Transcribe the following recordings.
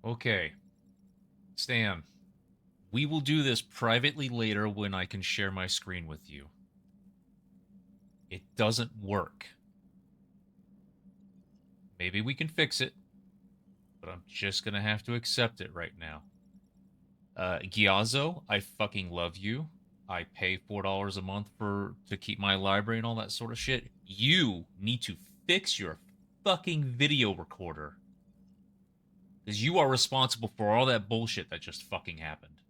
Okay, Stan, we will do this privately later when I can share my screen with you. It doesn't work. Maybe we can fix it, but I'm just gonna have to accept it right now. Giazzo, I fucking love you. I pay $4 a month for to keep my library and all that sort of shit. You need to fix your fucking video recorder because you are responsible for all that bullshit that just fucking happened.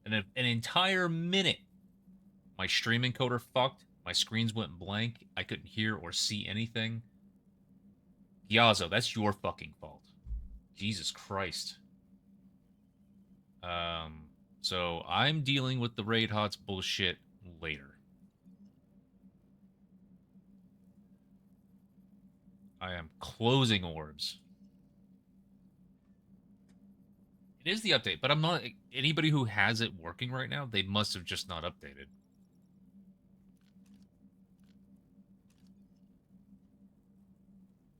And an entire minute, my stream encoder fucked. My screens went blank. I couldn't hear or see anything. Giazzo, that's your fucking fault. Jesus Christ. Um, so I'm dealing with the Raid Hots bullshit later. I am closing orbs. It is the update, but I'm not. Anybody who has it working right now, they must have just not updated.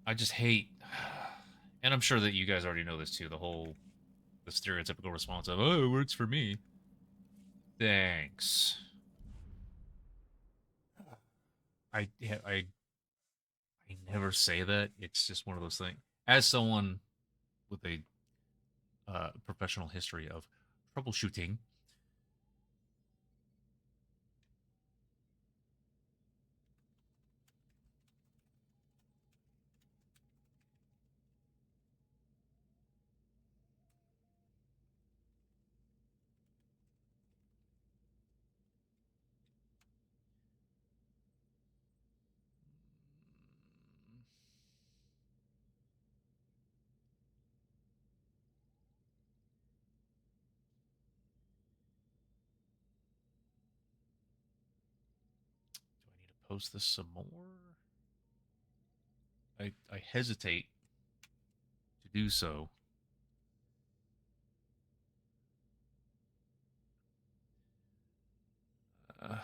I just hate, and I'm sure that you guys already know this too. The stereotypical response of "Oh, it works for me." Thanks. I I never say that. It's just one of those things. As someone with a professional history of troubleshooting, do I need to post this some more? I hesitate to do so. Uh,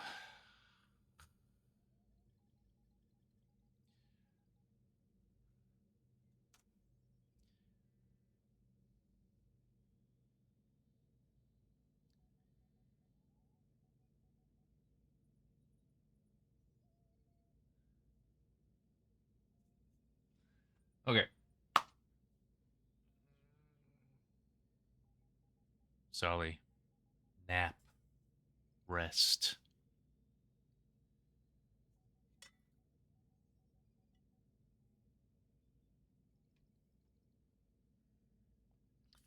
okay. Sally, nap, rest.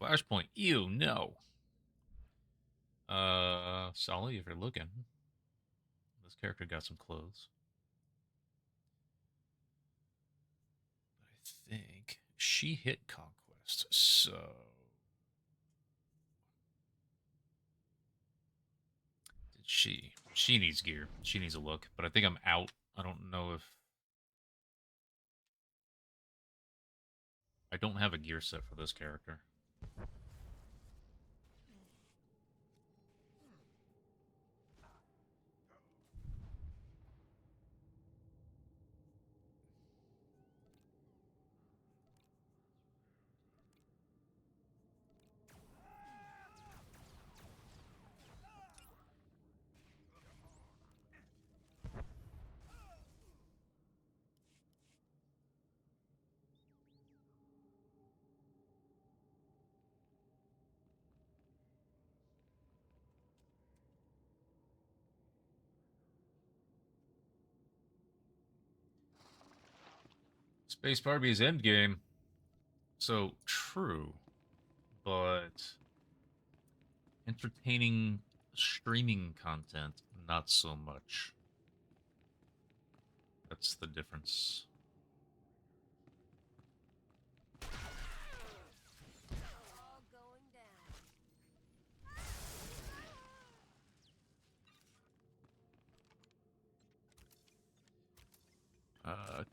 Flashpoint. Ew, no. Sally, if you're looking, this character got some clothes. I think she hit Conquest, so did she? She needs gear. She needs a look, but I think I'm out. I don't know if I don't have a gear set for this character. Space Barbie's endgame. So true, but entertaining streaming content, not so much. That's the difference.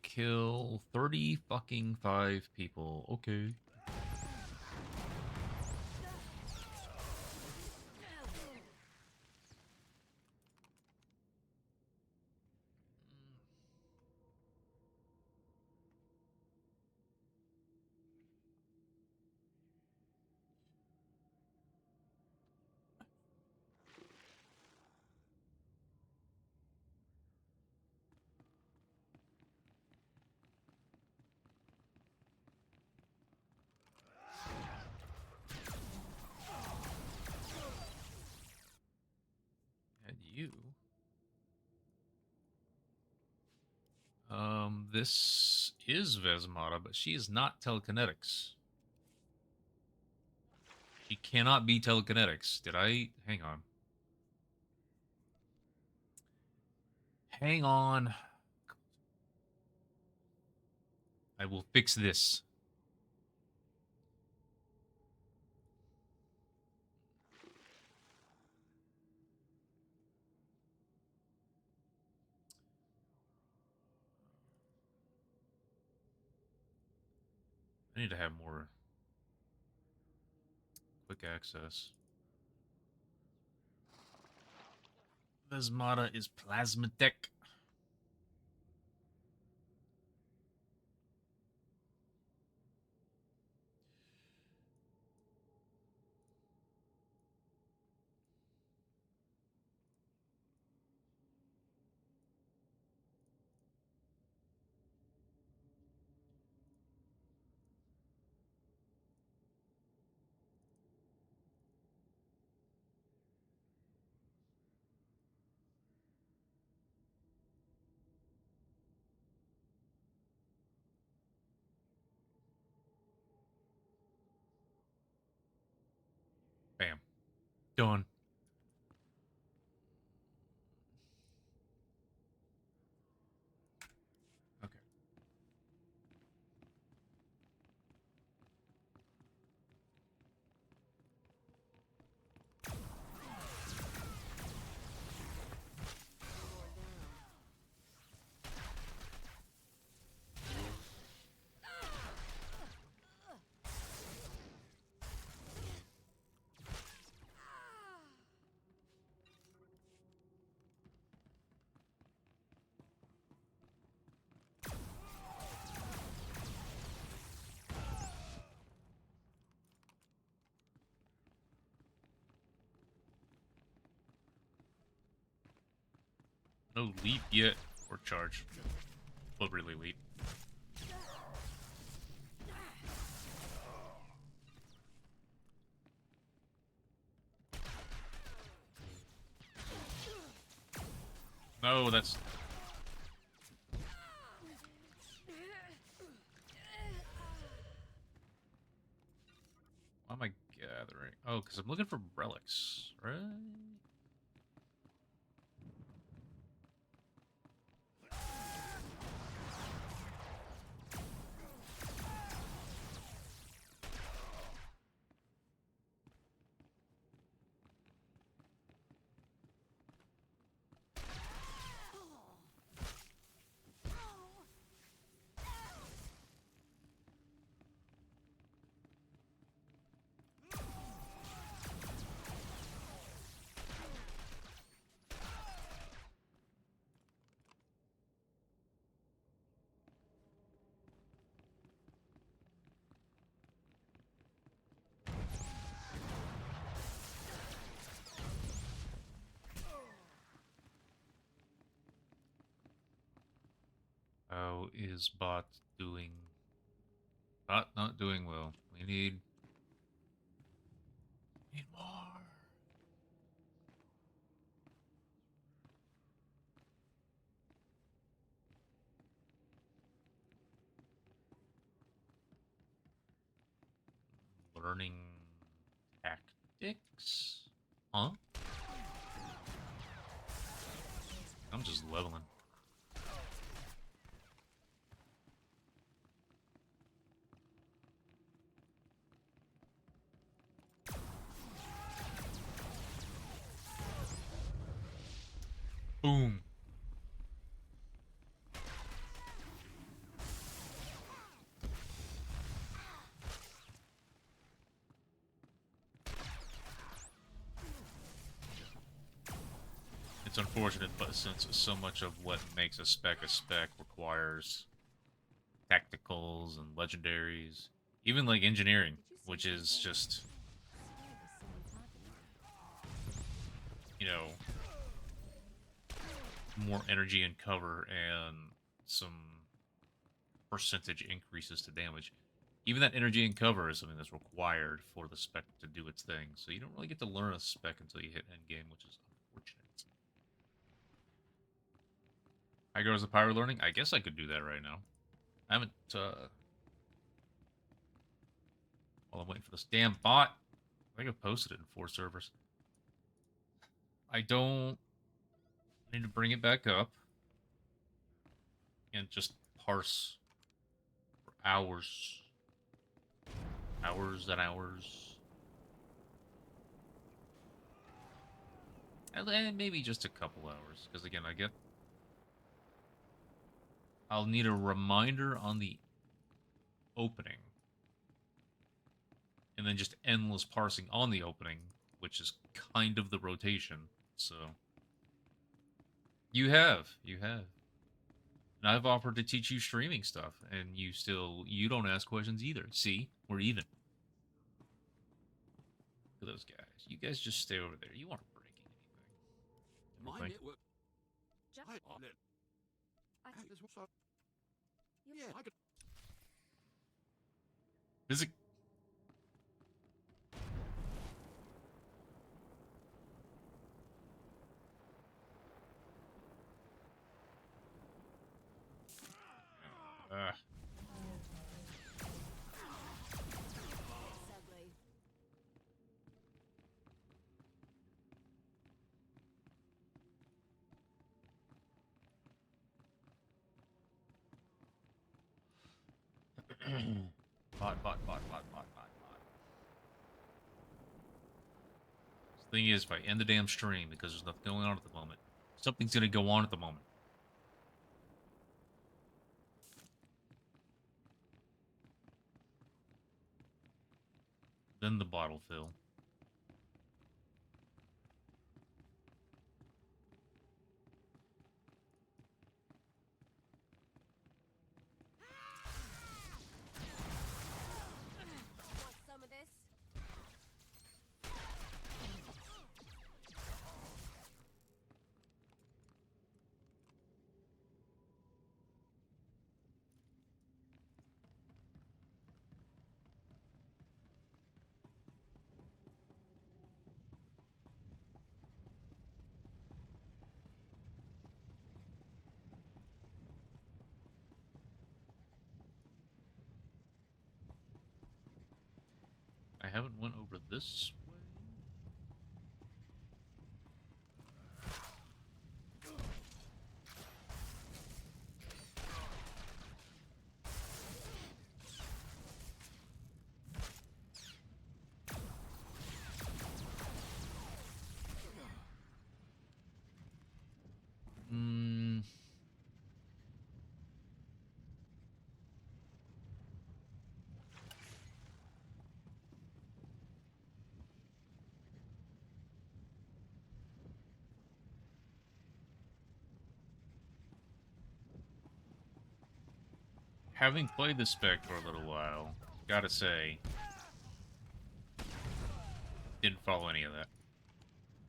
Kill 30 fucking 5 people. Okay. This is Vesmata, but she is not telekinetics. She cannot be telekinetics. Did I? Hang on. Hang on. I will fix this. I need to have more quick access. Vesmata is Plasmatech. Bam. Done. Okay. No leap yet, or charge. Well, really leap. No, that's... Why am I gathering? Oh, because I'm looking for relics, right? How is bot doing? Bot not doing well. We need more. Learning tactics? Huh? I'm just leveling. Boom. It's unfortunate, but since so much of what makes a spec requires tacticals and legendaries, even like engineering, which is just, you know, more energy and cover and some percentage increases to damage. Even that energy and cover is something that's required for the spec to do its thing. So you don't really get to learn a spec until you hit endgame, which is unfortunate. I go as a pyro learning. I guess I could do that right now. I haven't, while I'm waiting for this damn bot. I think I've posted it in 4 servers. I don't need to bring it back up and just parse for hours. Hours and hours. And maybe just a couple hours. Because again, I'll need a reminder on the opening. And then just endless parsing on the opening, which is kind of the rotation. So you have. And I've offered to teach you streaming stuff, and you don't ask questions either. See? We're even. Look at those guys. You guys just stay over there. You aren't breaking anything. My Everything. network. I on it. There's what's up. Yeah, I could. Physic. Bot. The thing is, if I end the damn stream because there's nothing going on at the moment, something's gonna go on at the moment. Then the bot will fill. Want some of this? I haven't went over this way. Having played the spec for a little while, gotta say, didn't follow any of that.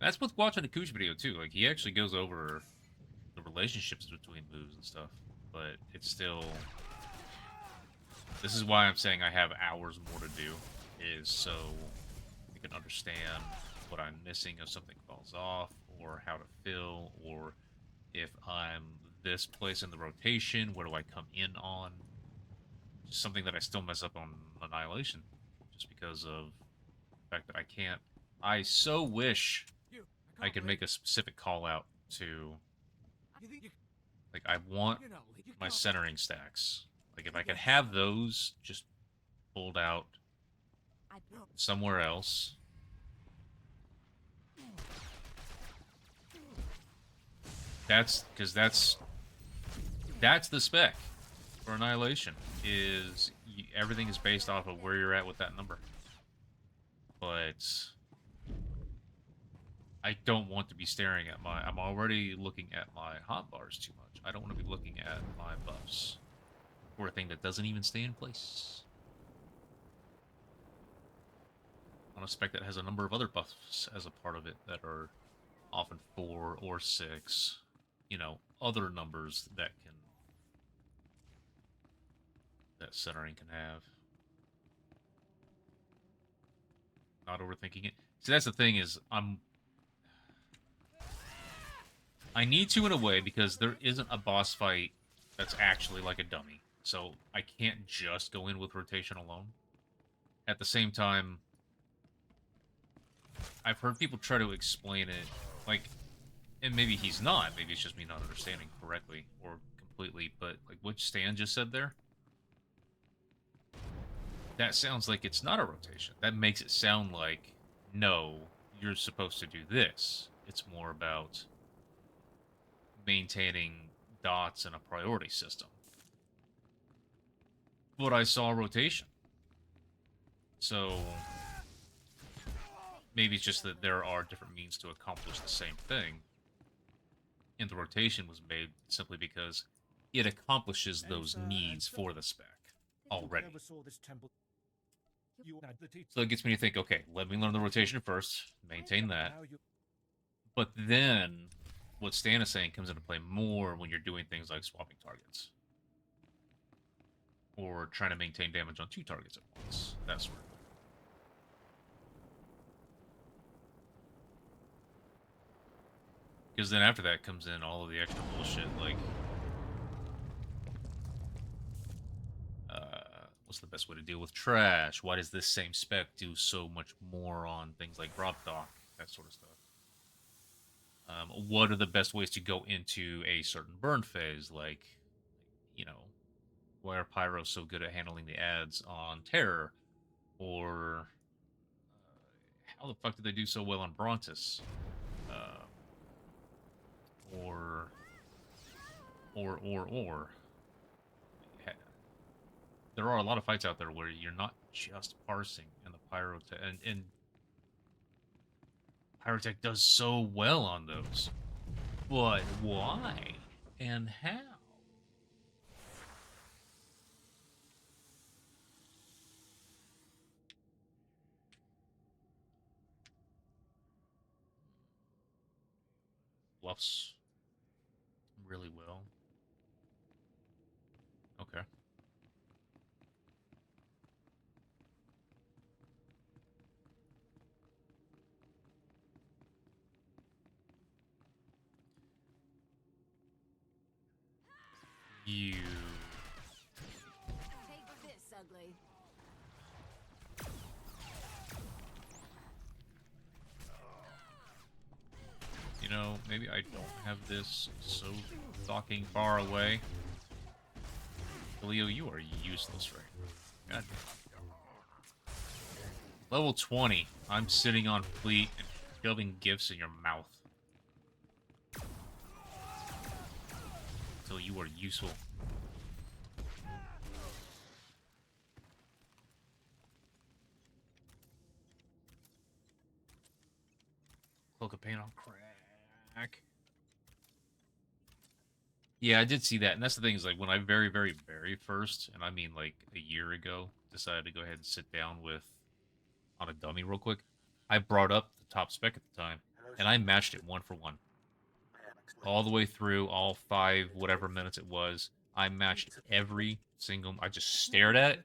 That's with watching the Koosh video too. Like, he actually goes over the relationships between moves and stuff, but it's still. This is why I'm saying I have hours more to do, is so I can understand what I'm missing if something falls off, or how to fill, or if I'm this place in the rotation, where do I come in on? Just something that I still mess up on Annihilation, just because of the fact that I can't. I so wish I could make a specific call out to. Like, I want my centering stacks. Like, if I could have those just pulled out somewhere else. That's the spec for Annihilation. Everything is based off of where you're at with that number. But I don't want to be staring at I'm already looking at my hotbars too much. I don't want to be looking at my buffs for a thing that doesn't even stay in place. On a spec that has a number of other buffs as a part of it that are often 4 or 6. You know, other numbers that centering can have. Not overthinking it. See, that's the thing is, I need to in a way because there isn't a boss fight that's actually like a dummy. So I can't just go in with rotation alone. At the same time, I've heard people try to explain it like, and maybe he's not. Maybe it's just me not understanding correctly or completely. But like what Stan just said there, that sounds like it's not a rotation. That makes it sound like, no, you're supposed to do this. It's more about maintaining dots in a priority system. But I saw rotation. So maybe it's just that there are different means to accomplish the same thing. And the rotation was made simply because it accomplishes those needs for the spec already. So it gets me to think, okay, let me learn the rotation first, maintain that. But then what Stan is saying comes into play more when you're doing things like swapping targets. Or trying to maintain damage on 2 targets at once. That sort of thing. Because then after that comes in all of the extra bullshit, like... what's the best way to deal with trash? Why does this same spec do so much more on things like drop dock? That sort of stuff. What are the best ways to go into a certain burn phase? Like, you know, why are Pyros so good at handling the ads on Terror? Or how the fuck did they do so well on Brontis? Or there are a lot of fights out there where you're not just parsing, and the Pyrotech and Pyrotech does so well on those. But why and how? Bluffs really well. Okay. You... Take this, ugly. You know, maybe I don't have this so fucking far away. Leo, you are useless right now. God. Level 20. I'm sitting on fleet and shoving gifts in your mouth. Until you are useful. Cloak of Pain on crack. Yeah, I did see that, and that's the thing is like when I very, very, very first, and I mean like a year ago, decided to go ahead and sit down with on a dummy real quick. I brought up the top spec at the time, and I matched it 1-for-1 all the way through, all 5 whatever minutes it was. I matched every single. I just stared at it,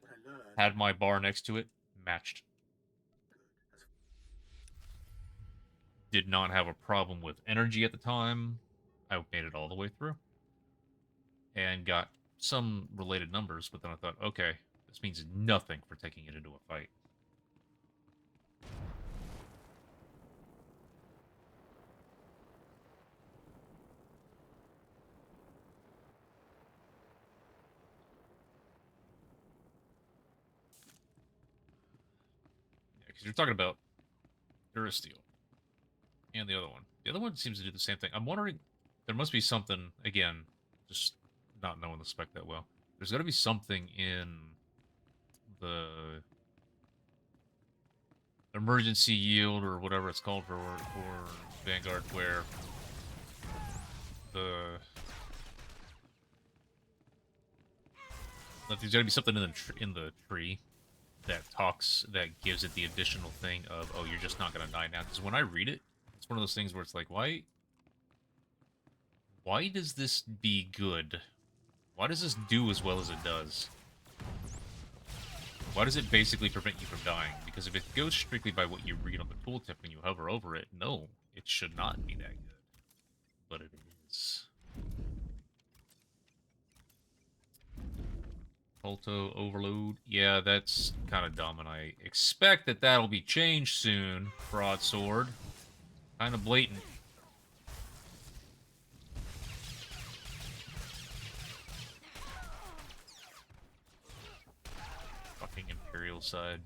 had my bar next to it, matched. Did not have a problem with energy at the time. I made it all the way through. And got some related numbers, but then I thought, okay, this means nothing for taking it into a fight. Yeah, because you're talking about Durasteel and the other one. The other one seems to do the same thing. I'm wondering, there must be something, again, just not knowing the spec that well. There's got to be something in the emergency yield or whatever it's called for Vanguard, where there's got to be something in the tree that gives it the additional thing of, oh, you're just not gonna die now. Because when I read it, it's one of those things where it's like, why does this be good? Why does this do as well as it does? Why does it basically prevent you from dying? Because if it goes strictly by what you read on the tooltip when you hover over it, no, it should not be that good. But it is. seconds. Alto overload. Yeah, that's kind of dumb, and I expect that that'll be changed soon. Broadsword. Kind of blatant. Fucking Imperial side.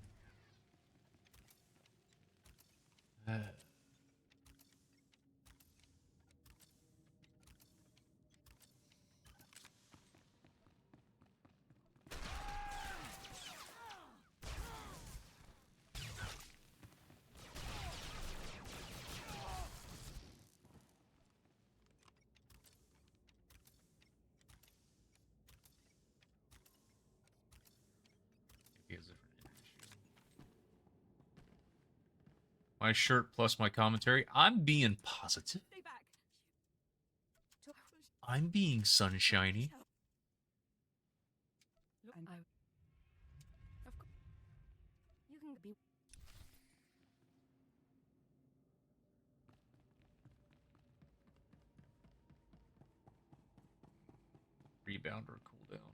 He has different energy shield. My shirt plus my commentary. I'm being positive. Be back. I'm being sunshiny. And I. Of course. You can be. Rebounder cooldown.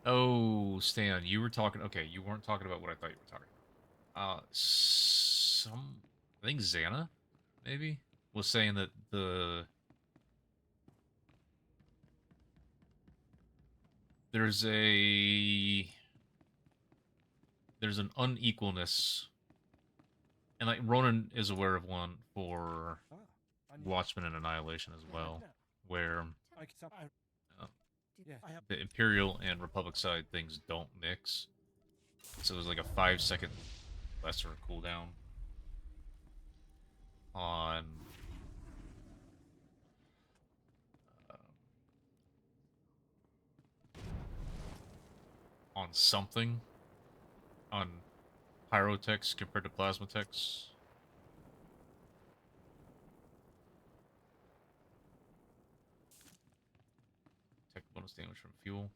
Oh, Stan, you were talking. Okay, you weren't talking about what I thought you were talking about. I think Xana, maybe, was saying that there's an unequalness, and like Ronan is aware of one for Watchmen and Annihilation as well, where the Imperial and Republic side things don't mix. So there's like a 5-second lesser cooldown on something on pyrotechs compared to plasmatechs. Tech bonus damage from fuel.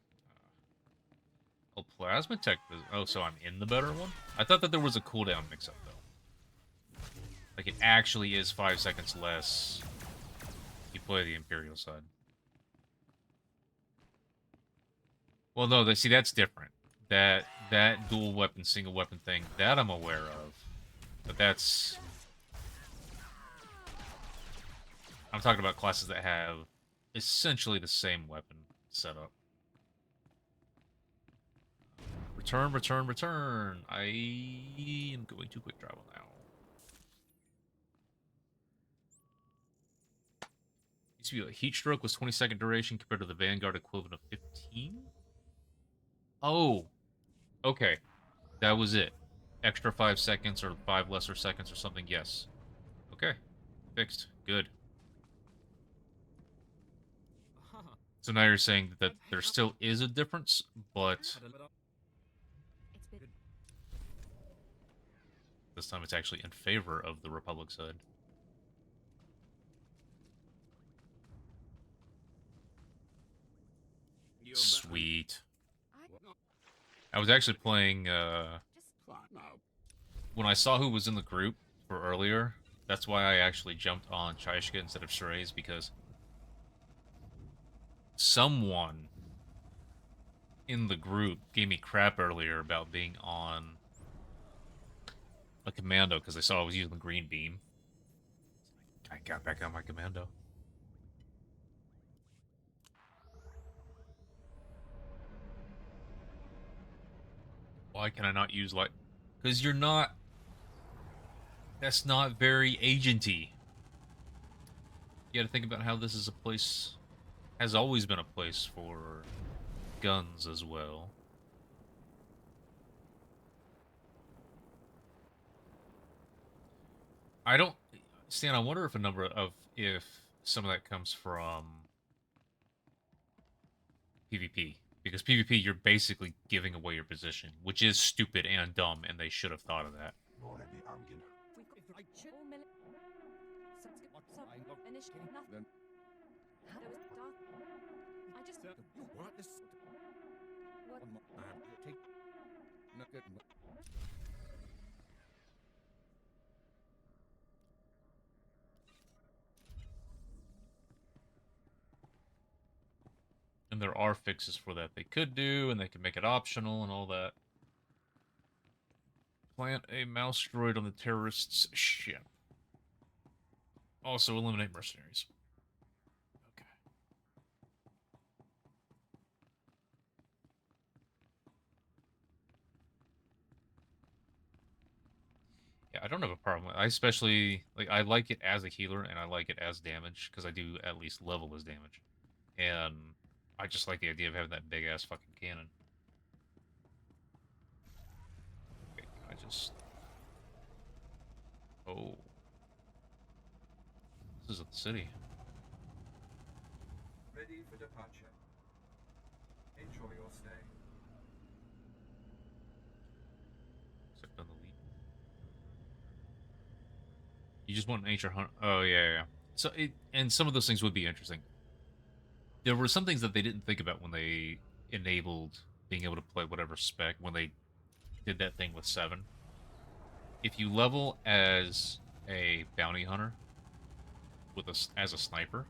Oh, plasmatech. Oh, so I'm in the better one? I thought that there was a cooldown mix-up, though. Like, it actually is 5 seconds less if you play the Imperial side. Well, no, see, that's different. That dual weapon, single weapon thing, that I'm aware of. But that's... I'm talking about classes that have essentially the same weapon setup. Return, return, return. I am going to quick travel now. Used to be a heat stroke was 20-second duration compared to the Vanguard equivalent of 15? Oh, okay. That was it. Extra 5 seconds or 5 lesser seconds or something, yes. Okay. Fixed. Good. So now you're saying that there still is a difference, but It's been. this time it's actually in favor of the Republic side. Sweet. I was actually playing, when I saw who was in the group for earlier, that's why I actually jumped on Chaishka instead of Shrey's, because someone in the group gave me crap earlier about being on a commando because they saw I was using the green beam. I got back on my commando. Why can I not use light? Because you're not... That's not very agenty. You gotta think about how this is a place... Has always been a place for guns as well. I don't... Stan, I wonder if if some of that comes from PvP. Because PvP, you're basically giving away your position, which is stupid and dumb, and they should have thought of that. We've got 4 minutes. So, initially, nothing. There was dark. I just. What? Take no good. And there are fixes for that they could do, and they can make it optional and all that. Plant a mouse droid on the terrorists' ship. Also eliminate mercenaries. Okay. Yeah, I don't have a problem with it. I especially, like, I like it as a healer, and I like it as damage, because I do at least level as damage. And I just like the idea of having that big-ass fucking cannon. Okay, can I just... Oh. This is a city. Ready for departure. Enjoy your stay. Except on the lead. You just want an ancient hunt. Oh, yeah. So, and some of those things would be interesting. There were some things that they didn't think about when they enabled being able to play whatever spec, when they did that thing with 7. If you level as a bounty hunter as a sniper,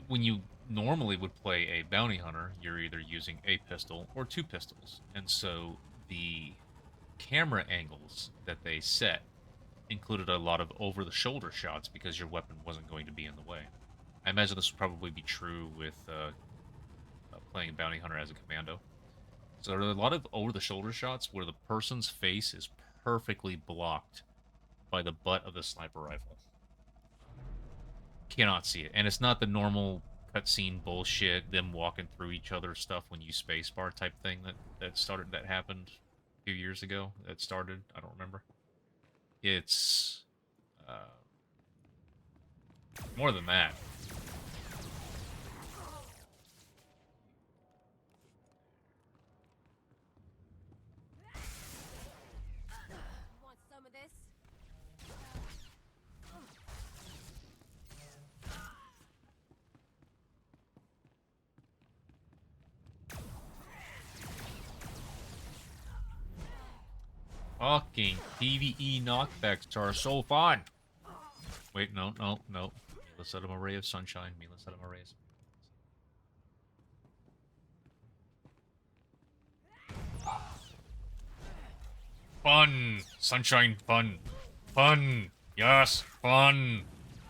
when you normally would play a bounty hunter, you're either using a pistol or 2 pistols. And so the camera angles that they set included a lot of over-the-shoulder shots because your weapon wasn't going to be in the way. I imagine this would probably be true with playing bounty hunter as a commando. So there are a lot of over-the-shoulder shots where the person's face is perfectly blocked by the butt of the sniper rifle. Cannot see it. And it's not the normal cutscene bullshit, them walking through each other's stuff when you spacebar type thing that happened a few years ago. That started, I don't remember. It's more than that. Want some of this? Fucking PvE knockbacks are so fun. Wait, no. Let's set him a ray of sunshine. Let's set him a rays. Fun! Sunshine fun! Fun! Yes, fun!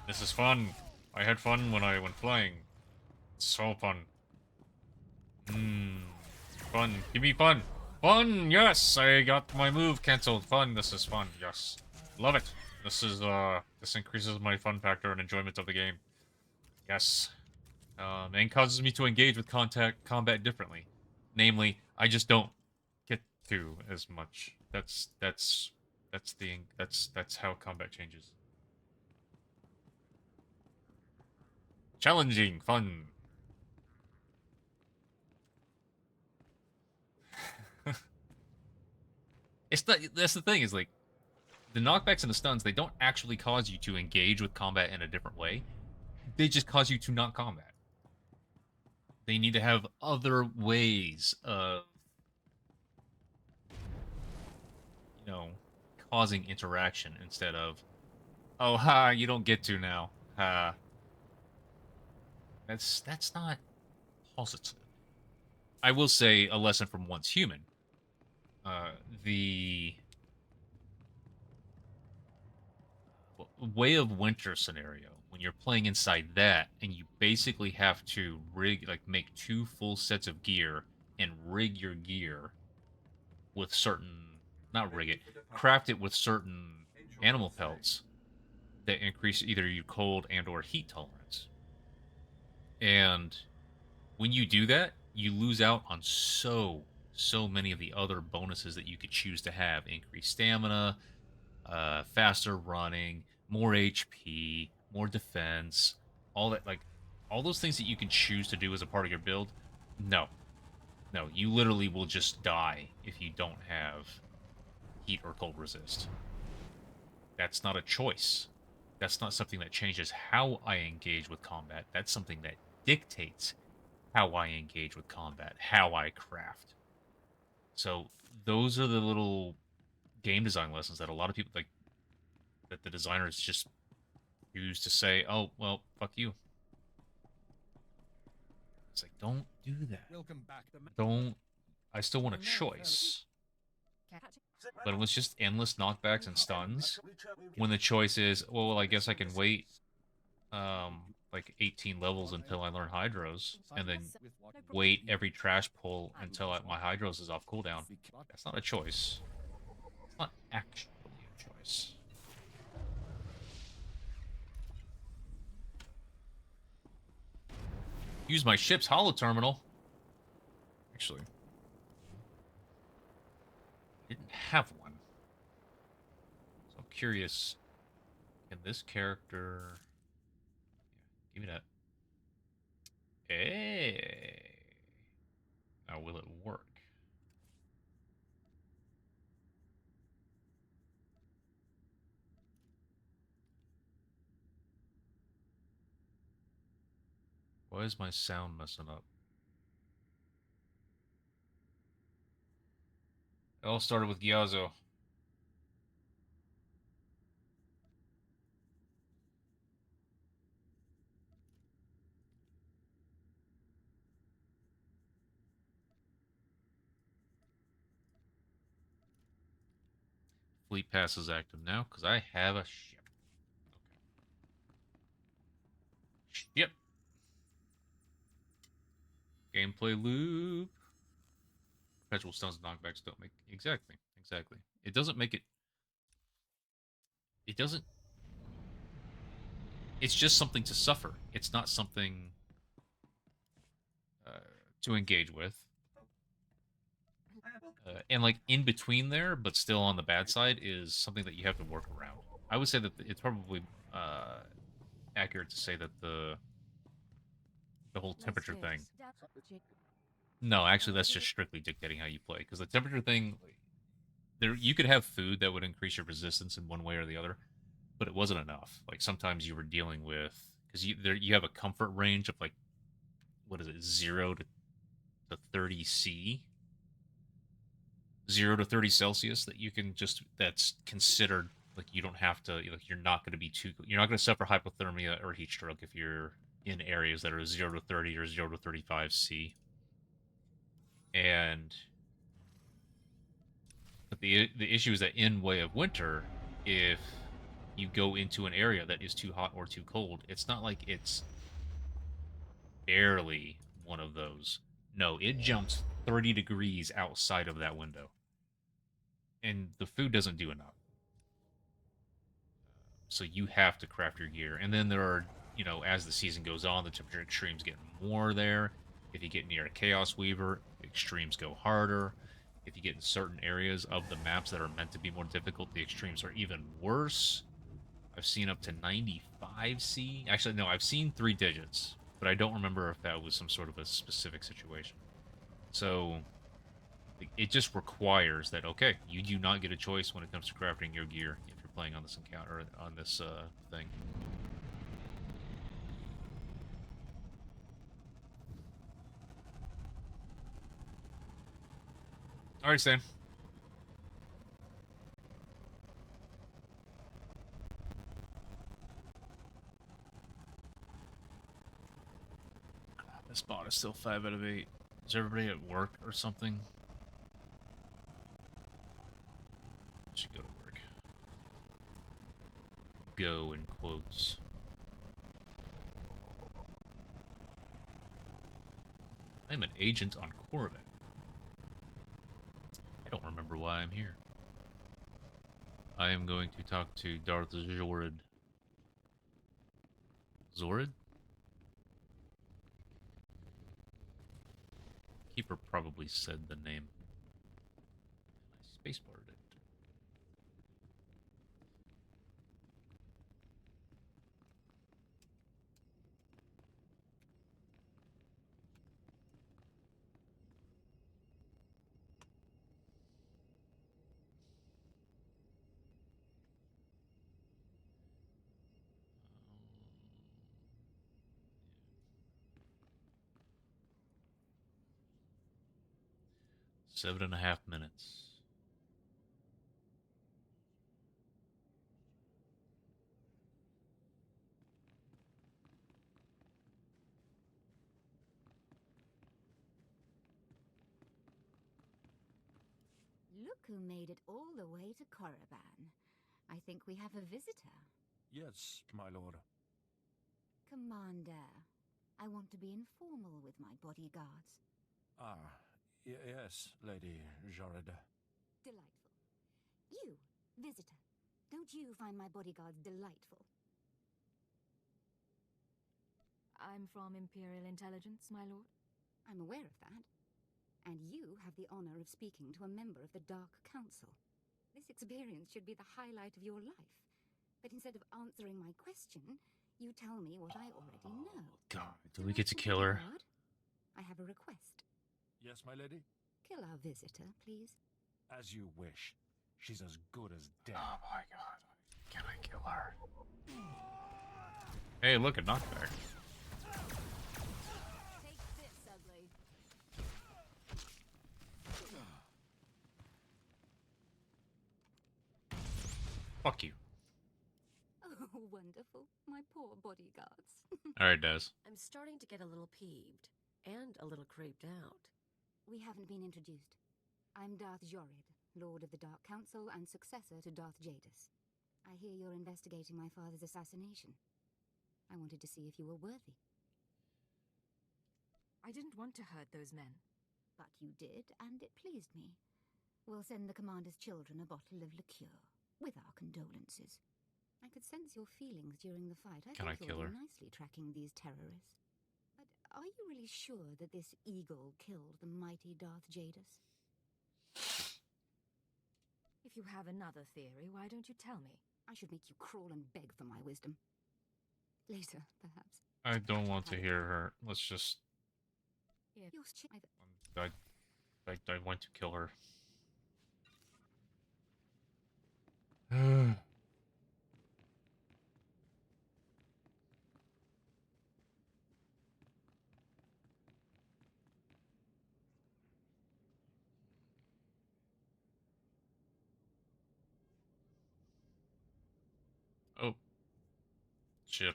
This is fun. I had fun when I went flying. It's so fun. Fun. Give me fun! Fun! Yes! I got my move cancelled. Fun. This is fun. Yes. Love it. This increases my fun factor and enjoyment of the game. Yes. And causes me to engage with combat differently. Namely, I just don't get to as much. That's how combat changes. Challenging, fun. That's the thing, is like the knockbacks and the stuns, they don't actually cause you to engage with combat in a different way. They just cause you to not combat. They need to have other ways of, causing interaction instead of, oh, ha, you don't get to now. Ha. That's not positive. I will say a lesson from Once Human. The Way of Winter scenario, when you're playing inside that, and you basically have to make 2 full sets of gear and rig your gear with craft it with certain animal pelts that increase either your cold and or heat tolerance. And when you do that, you lose out on so many of the other bonuses that you could choose to have. Increased stamina, faster running, more HP, more defense, all that, all those things that you can choose to do as a part of your build. No, you literally will just die if you don't have heat or cold resist. That's not a choice. That's not something that changes how I engage with combat. That's something that dictates how I engage with combat, how I craft. So those are the little game design lessons that a lot of people like that the designers just choose to say, "Oh, well, fuck you." It's like, don't do that. Welcome back. Don't. I still want a choice. Catching. But it was just endless knockbacks and stuns. When the choice is, well, I guess I can wait, like 18 levels until I learn Hydros, and then wait every trash pull until my Hydros is off cooldown. That's not a choice. It's not actually a choice. Use my ship's holo terminal. Actually, I didn't have one. So I'm curious, can this character... Yeah, give me that. Hey. Now, will it work? Why is my sound messing up? It all started with Gyazo. Fleet Pass is active now because I have a ship. Okay. Ship. Gameplay loop. Perpetual stuns and knockbacks don't make... Exactly. Exactly. It doesn't make it... It doesn't... It's just something to suffer. It's not something to engage with. And like in between there, but still on the bad side, is something that you have to work around. I would say that it's probably accurate to say that the whole temperature thing. No, actually, that's just strictly dictating how you play. Because the temperature thing, there you could have food that would increase your resistance in one way or the other, but it wasn't enough. Like sometimes you were dealing with because you have a comfort range of like what is it 0 to 30 C, 0 to 30 Celsius that you can just that's considered like you don't have to like you're not going to be too you're not going to suffer hypothermia or heat stroke if you're in areas that are 0 to 30 or 0 to 35 C. And but the issue is that in Way of Winter, if you go into an area that is too hot or too cold, it's not like it's barely one of those. No, it jumps 30 degrees outside of that window. And the food doesn't do enough. So you have to craft your gear. And then there are, as the season goes on, the temperature extremes get more there. If you get near a Chaos Weaver, the extremes go harder. If you get in certain areas of the maps that are meant to be more difficult, the extremes are even worse. I've seen up to 95C. Actually, no, I've seen 3 digits, but I don't remember if that was some sort of a specific situation. So it just requires that, okay, you do not get a choice when it comes to crafting your gear if you're playing on this encounter, on this thing. All right, Stan. This bot is still 5 out of 8. Is everybody at work or something? Should go to work. Go in quotes. I'm an agent on Corvette. I don't remember why I'm here. I am going to talk to Darth Zorid. Zorid? Keeper probably said the name. I spacebarred it. 7.5 minutes. Look who made it all the way to Korriban. I think we have a visitor. Yes, my lord. Commander, I want to be informal with my bodyguards. Ah, yes, Lady Jorida. Delightful. You, visitor, don't you find my bodyguards delightful? I'm from Imperial Intelligence, my lord. I'm aware of that. And you have the honor of speaking to a member of the Dark Council. This experience should be the highlight of your life. But instead of answering my question, you tell me what I already know. God, do we get to kill her? Bodyguard, I have a request. Yes, my lady? Kill our visitor, please. As you wish. She's as good as dead. Oh my god. Can I kill her? Hey, look, a knockback. Take this, ugly. Fuck you. Oh, wonderful. My poor bodyguards. Alright, Des. I'm starting to get a little peeved and a little creeped out. We haven't been introduced. I'm Darth Jorid, Lord of the Dark Council and successor to Darth Jadus. I hear you're investigating my father's assassination. I wanted to see if you were worthy. I didn't want to hurt those men. But you did, and it pleased me. We'll send the commander's children a bottle of liqueur, with our condolences. I could sense your feelings during the fight. Can I think kill you're her? doing nicely tracking these terrorists. But are you really sure that this eagle killed the mighty Darth Jadus? If you have another theory, why don't you tell me? I should make you crawl and beg for my wisdom. Later, perhaps. I don't want to hear her. Let's just... Your I want to kill her. Oh. Shit.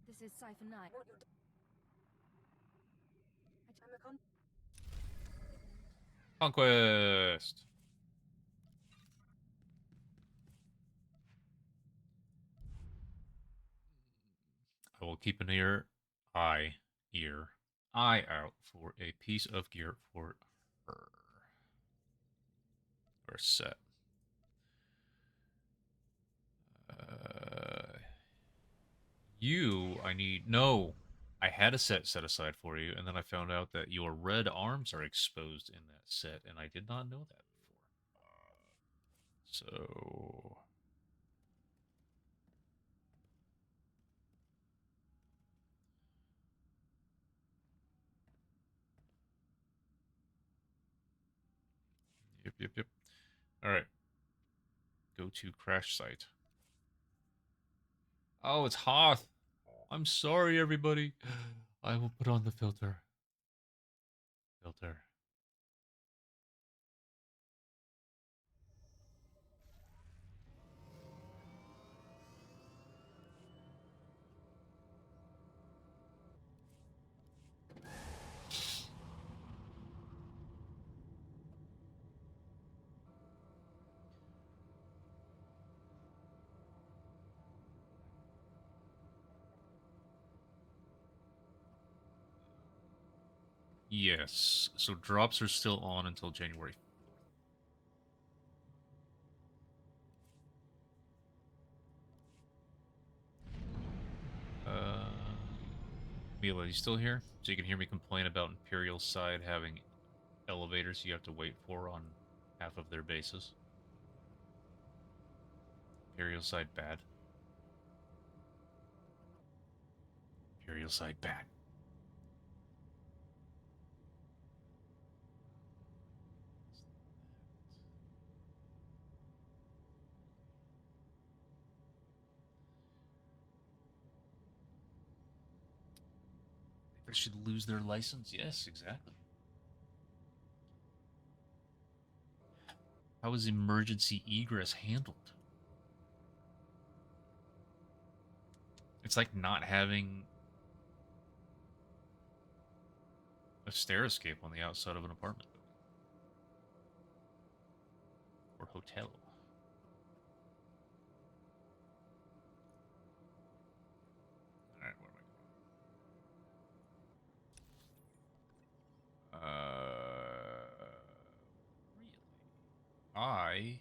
This is Cypher 9. Conquest! I will keep an eye out for a piece of gear for her. Or a set. I need... No! I had a set aside for you, and then I found out that your red arms are exposed in that set, and I did not know that before. So... Yep. Alright. Go to crash site. Oh, it's Hoth! I'm sorry, everybody. I will put on the filter. Yes. So drops are still on until January. Mila, you still here? So you can hear me complain about Imperial side having elevators you have to wait for on half of their bases. Imperial side bad. Imperial side bad. They should lose their license. Yes, exactly. How is emergency egress handled? It's like not having a stair escape on the outside of an apartment building or hotel. All right, where am I? Really?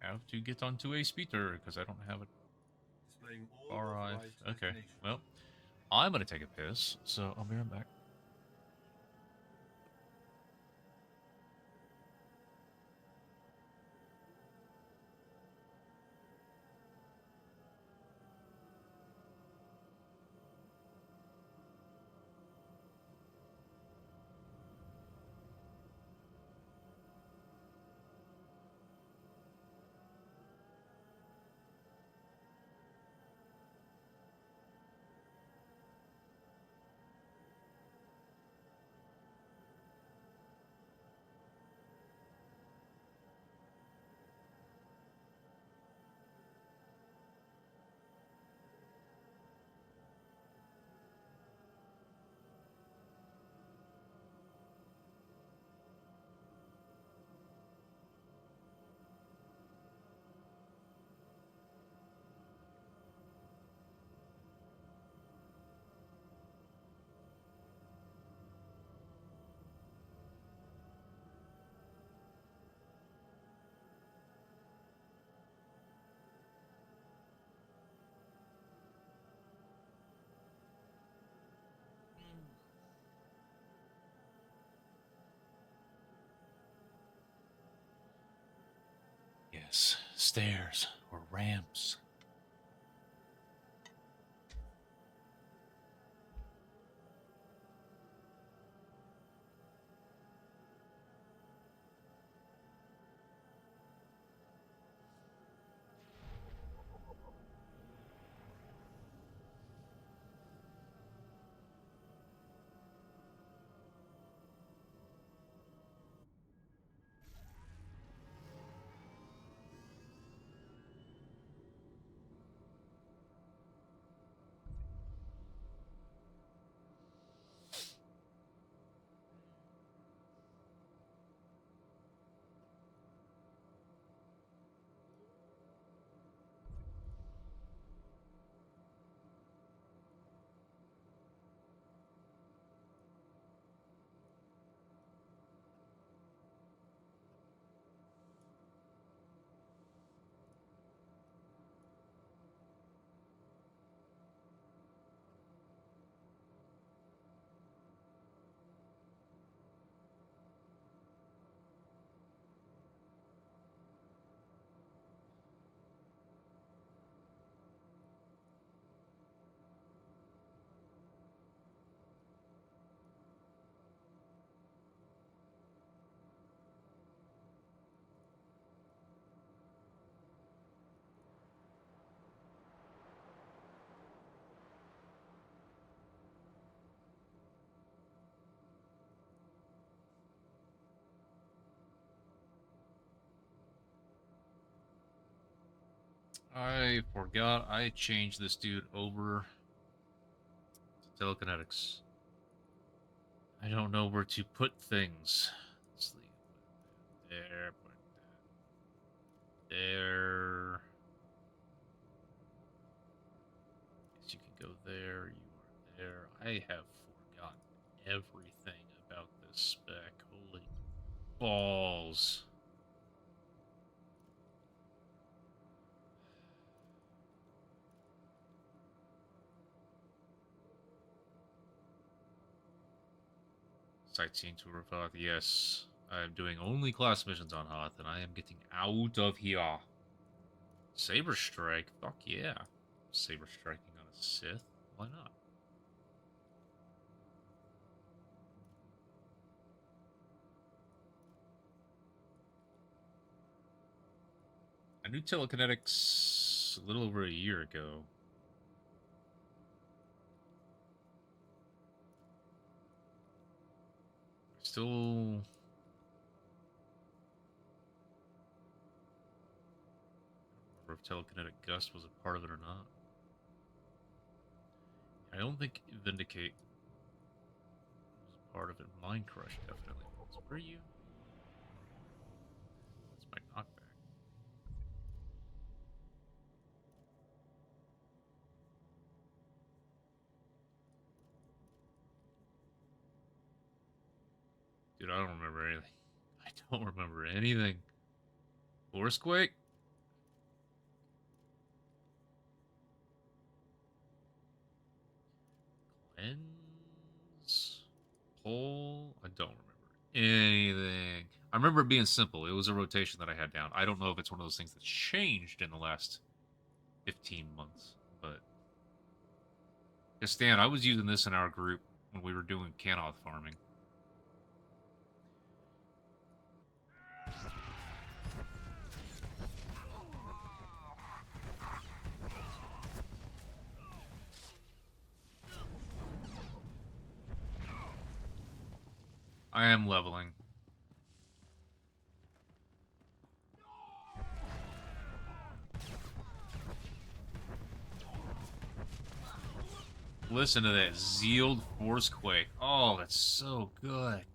I have to get onto a speeder because I don't have a Displaying all authorized Okay, destinations. well, I'm gonna take a piss, so I'll be right back. Yes, stairs or ramps. I forgot I changed this dude over to telekinetics. I don't know where to put things. Let's leave it there, put that there. Guess you can go there, you are there. I have forgotten everything about this spec. Holy balls. Sightseeing tour of Hoth. Yes, I am doing only class missions on Hoth, and I am getting out of here. Saber Strike. Fuck yeah. Saber striking on a Sith. Why not? I knew telekinetics a little over a year ago. Still. I don't remember if Telekinetic Gust was a part of it or not. I don't think Vindicate was a part of it. Mind Crush definitely was. Where are you? That's my knockback. Dude, I don't remember anything. I don't remember anything. Forcequake? Cleanse? Pull? I don't remember anything. I remember it being simple. It was a rotation that I had down. I don't know if it's one of those things that's changed in the last 15 months, but... Yeah, Stan, I was using this in our group when we were doing Canoth farming. I am leveling. Listen to that Zealed Forcequake. Oh, that's so good.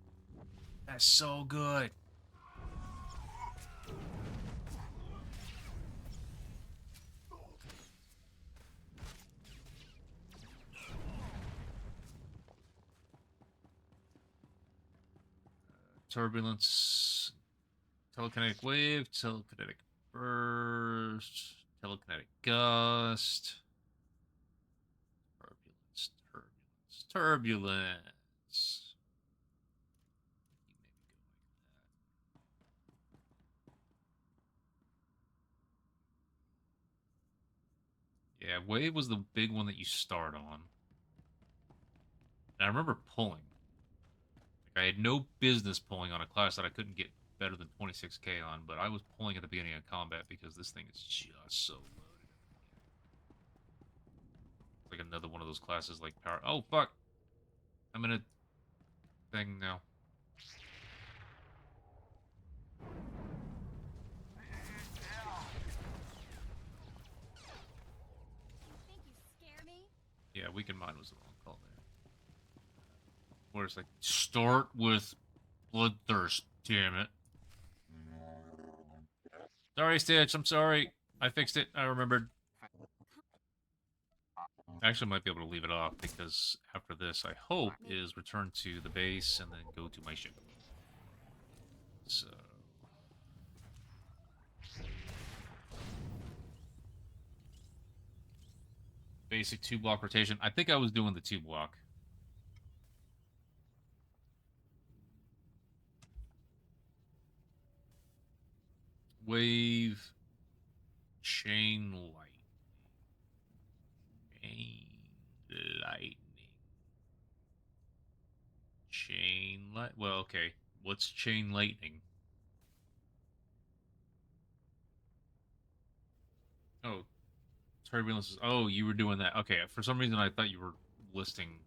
That's so good. Turbulence, telekinetic wave, telekinetic burst, telekinetic gust, turbulence, turbulence. Yeah, wave was the big one that you start on. And I remember pulling. Like, I had no business pulling on a class that I couldn't get better than 26k on, but I was pulling at the beginning of combat because this thing is just so loaded. It's like another one of those classes like power. Oh, fuck! I'm in a thing now. Think you scare me? Yeah, Weakened Mind was the wrong call there. Where it's like, start with Bloodthirst, damn it. Sorry, Stitch, I'm sorry. I fixed it, I remembered. I actually might be able to leave it off because after this, I hope, is return to the base and then go to my ship. So... basic 2-block rotation. I think I was doing the 2-block. Wave, chain light, chain lightning, chain light. Well, okay. What's chain lightning? Oh, turbulence. Oh, you were doing that. Okay, for some reason I thought you were listing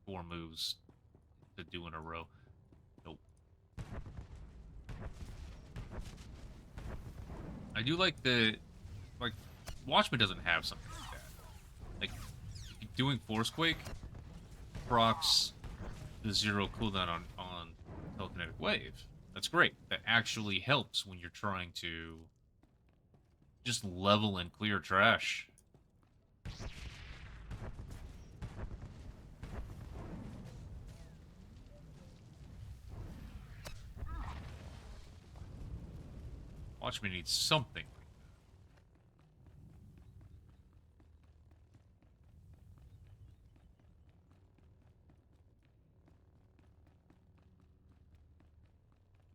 4 moves to do in a row. Nope. I do like the Watchmen doesn't have something like that. Like doing Forcequake procs the 0 cooldown on telekinetic wave. That's great. That actually helps when you're trying to just level and clear trash. Watchmen needs something.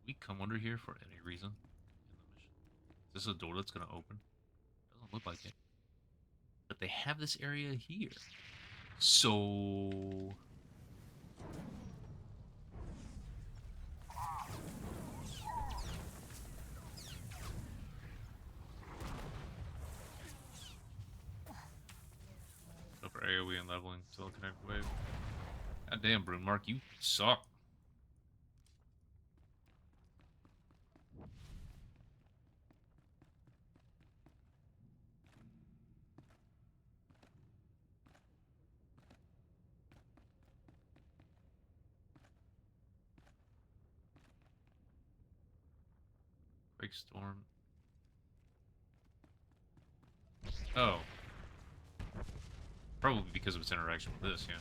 We come under here for any reason in the mission? Is this a door that's gonna open? Doesn't look like it. But they have this area here. So... go for AoE and leveling telekinetic wave. God damn, Broommark, you suck. Perfect storm. Oh. Probably because of its interaction with this, yeah.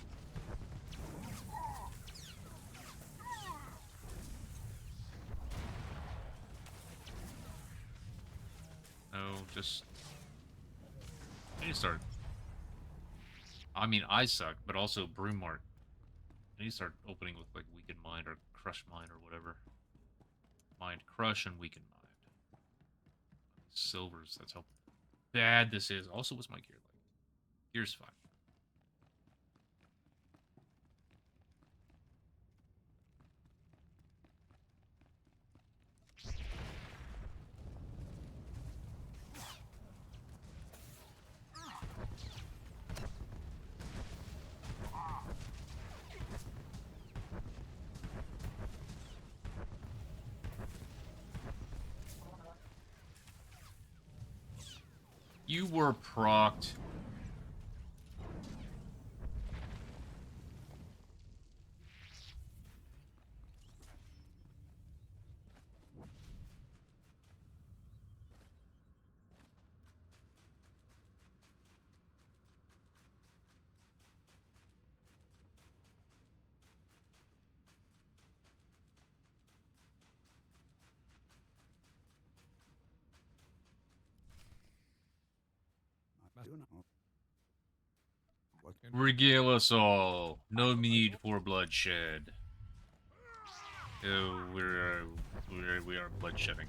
No, just... I need to start... I mean, I suck, but also Broommark. I need to start opening with, like, Weakened Mind or Crush Mind or whatever. Mind Crush and Weakened Mind. Silvers, that's how bad this is. Also, what's my gear like? Gear's fine. You were procced. Regale us all. No need for bloodshed. Oh, we are bloodshedding.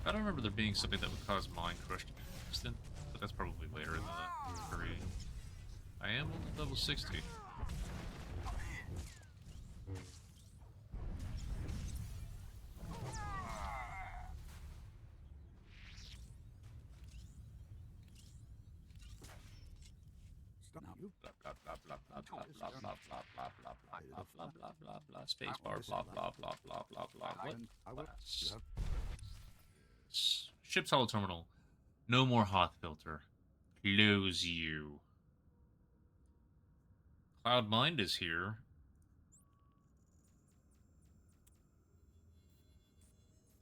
I don't remember there being something that would cause Mind Crush to be instant, but that's probably later in the parade. I am only level 60. Blah blah blah blah blah blah blah blah blah blah blah blah blah blah blah blah space bar blah blah blah blah blah blah. What? Ship's Hollow Terminal. No more Hoth filter. Close you. Cloud Mind is here.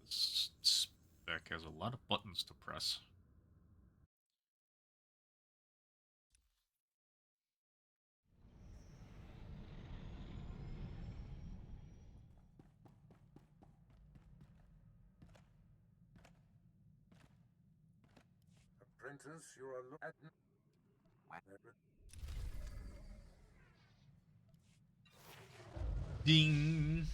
This spec has a lot of buttons to press. Apprentice, you are at Ding.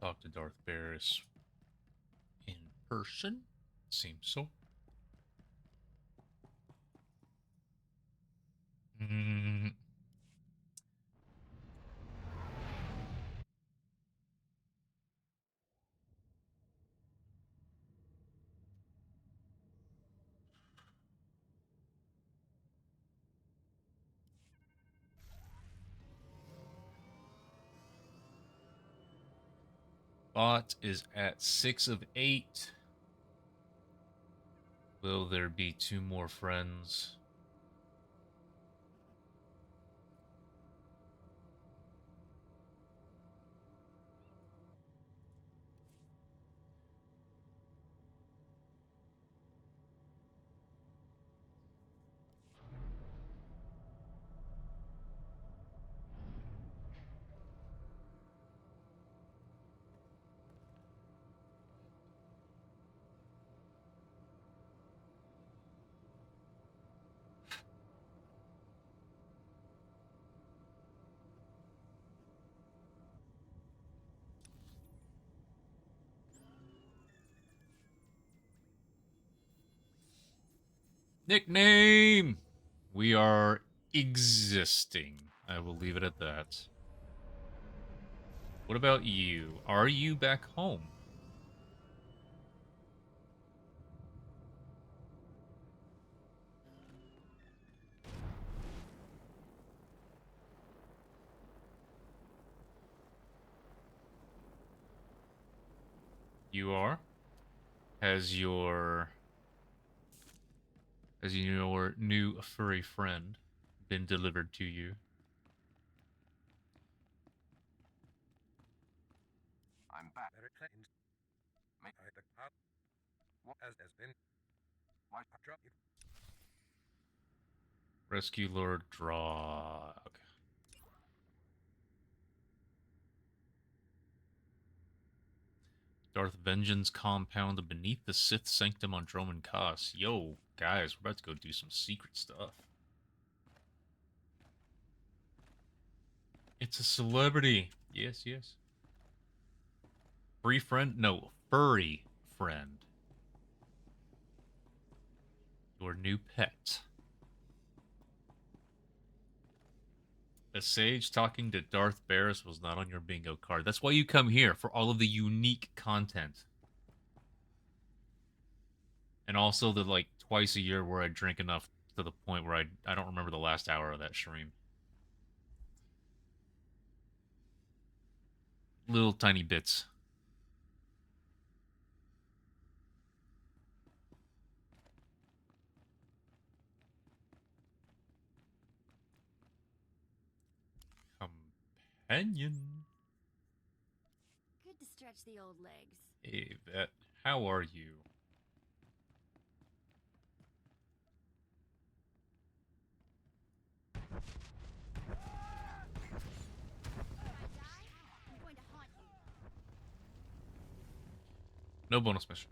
Talk to Darth Barris in person? Seems so. Mm. Bot is at 6 of 8. Will there be 2 more friends? Nickname! We are existing. I will leave it at that. What about you? Are you back home? You are? Has your new furry friend been delivered to you? I'm back. Very clean. Make I the up. What has been? my Drop. Rescue Lord Drog. Darth Vengeance compound beneath the Sith Sanctum on Droman Kos. Yo, guys, we're about to go do some secret stuff. It's a celebrity. Yes, yes. Free friend? No, furry friend. Your new pet. A sage talking to Darth Barris was not on your bingo card. That's why you come here, for all of the unique content. And also the, like, twice a year where I drink enough to the point where I don't remember the last hour of that stream. Little tiny bits. Companion. Good to stretch the old legs. Hey, vet. How are you? I'm going to haunt you. No bonus mission.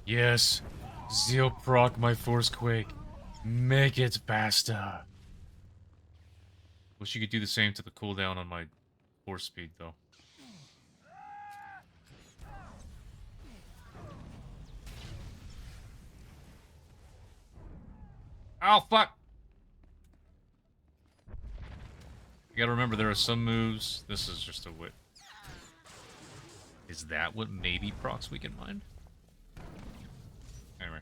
Yes. Zeal proc my force quake. Make it faster. Wish you could do the same to the cooldown on my force speed, though. Oh, fuck! You gotta remember, there are some moves. This is just a wit. Is that what maybe procs Weakened Mind? Anyway.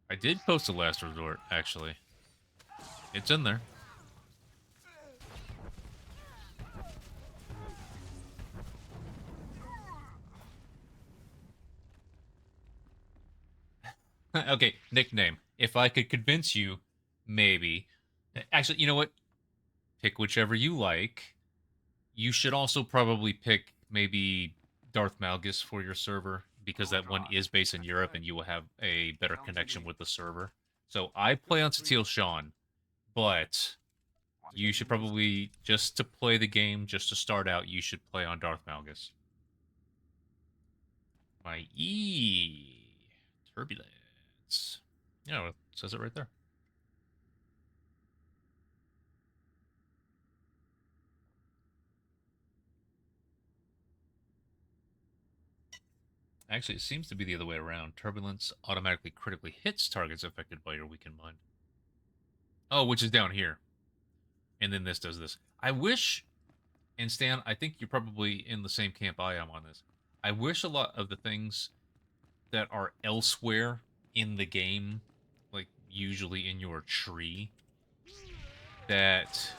I did post a last resort, actually. It's in there. Okay, nickname. If I could convince you, maybe. Actually, you know what? Pick whichever you like. You should also probably pick maybe Darth Malgus for your server, because that one is based in Europe and you will have a better connection with the server. So I play on Satil Sean, but you should probably, just to play the game, just to start out, you should play on Darth Malgus. My E. Turbulence. Yeah, it says it right there. Actually, it seems to be the other way around. Turbulence automatically critically hits targets affected by your Weakened Mind. Oh, which is down here. And then this does this. I wish, and Stan, I think you're probably in the same camp I am on this. I wish a lot of the things that are elsewhere in the game, like usually in your tree, that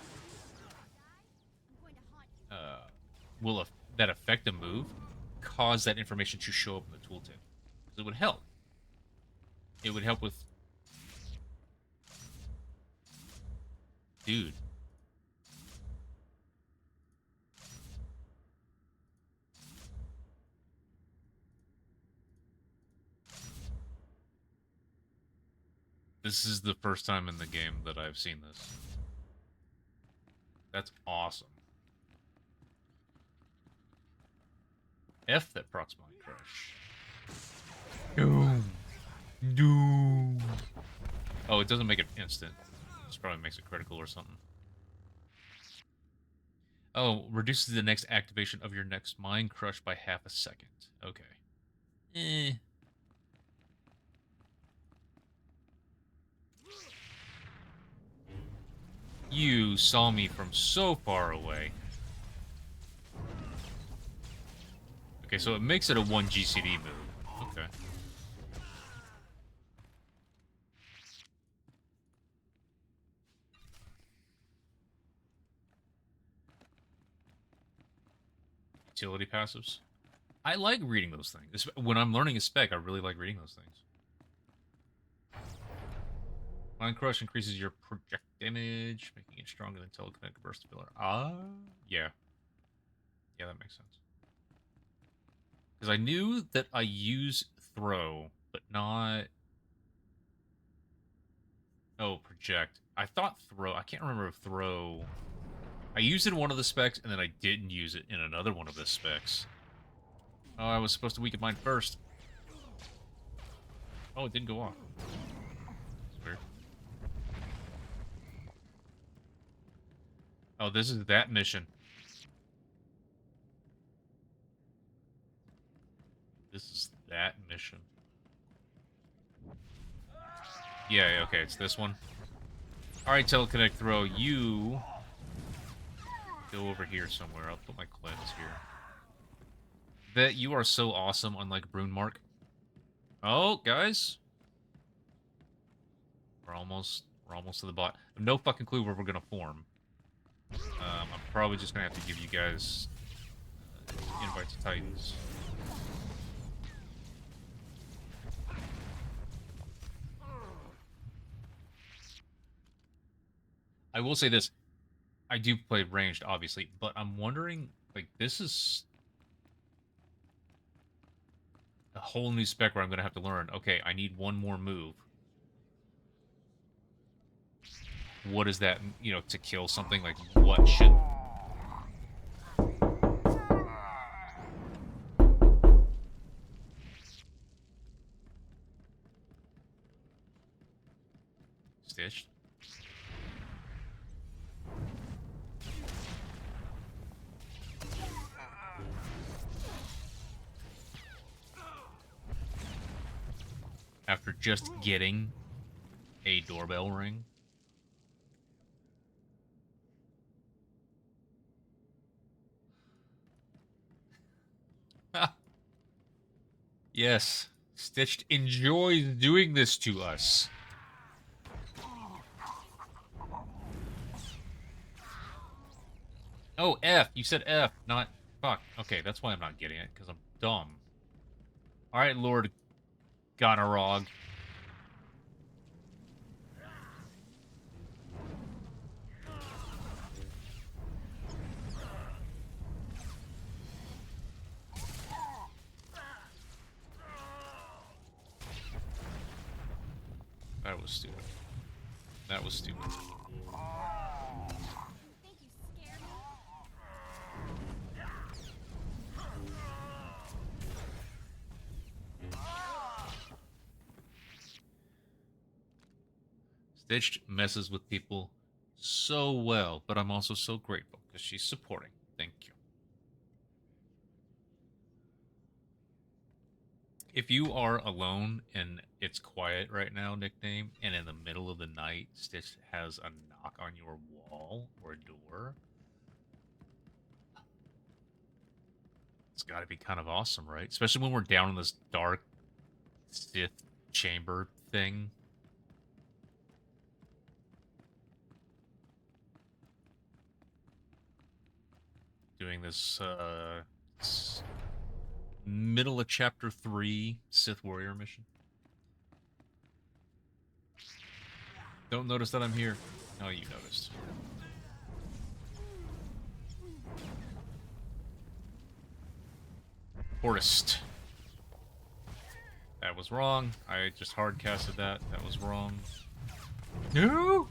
that affect a move, cause that information to show up in the tooltip. Because it would help. It would help with, dude. This is the first time in the game that I've seen this. That's awesome. F that procs my crush. Doom. Doom. Oh, it doesn't make it instant. This probably makes it critical or something. Oh, reduces the next activation of your next Mind Crush by half a second. Okay. Eh. You saw me from so far away. Okay, so it makes it a 1 GCD move. Okay. Utility passives. I like reading those things. When I'm learning a spec, I really like reading those things. Mind Crush increases your project damage, making it stronger than Telekinetic Burst Filler. Ah, yeah. Yeah, that makes sense. Because I knew that I use Throw, but not... Oh, Project. I thought Throw... I can't remember if Throw... I used it in one of the specs, and then I didn't use it in another one of the specs. Oh, I was supposed to weaken mine first. Oh, it didn't go off. That's weird. Oh, this is that mission. This is that mission. Yeah, okay, it's this one. Alright, Telekinetic Throw, you... go over here somewhere. I'll put my cleanse here. That you are so awesome, unlike Brunemark. Oh, guys. We're almost to the bot. I have no fucking clue where we're gonna form. I'm probably just gonna have to give you guys invite to Titans. I will say this. I do play ranged, obviously, but I'm wondering, like, this is a whole new spec where I'm gonna have to learn, okay, I need one more move. What is that, you know, to kill something? Like, what should... Stitched? After just getting a doorbell ring. Yes, Stitched enjoys doing this to us. Oh, F. You said F, not... Fuck. Okay, that's why I'm not getting it, because I'm dumb. Alright, Lord Gonorog. That was stupid. That was stupid. Stitched messes with people so well, but I'm also so grateful because she's supporting. Thank you. If you are alone and it's quiet right now, nickname, and in the middle of the night, Stitch has a knock on your wall or door, It's got to be kind of awesome, right? Especially when we're down in this dark Sith chamber thing. Doing this middle of chapter 3 Sith warrior mission. Don't notice that I'm here. No, you noticed. Forest. That was wrong. I just hard casted that. That was wrong. No!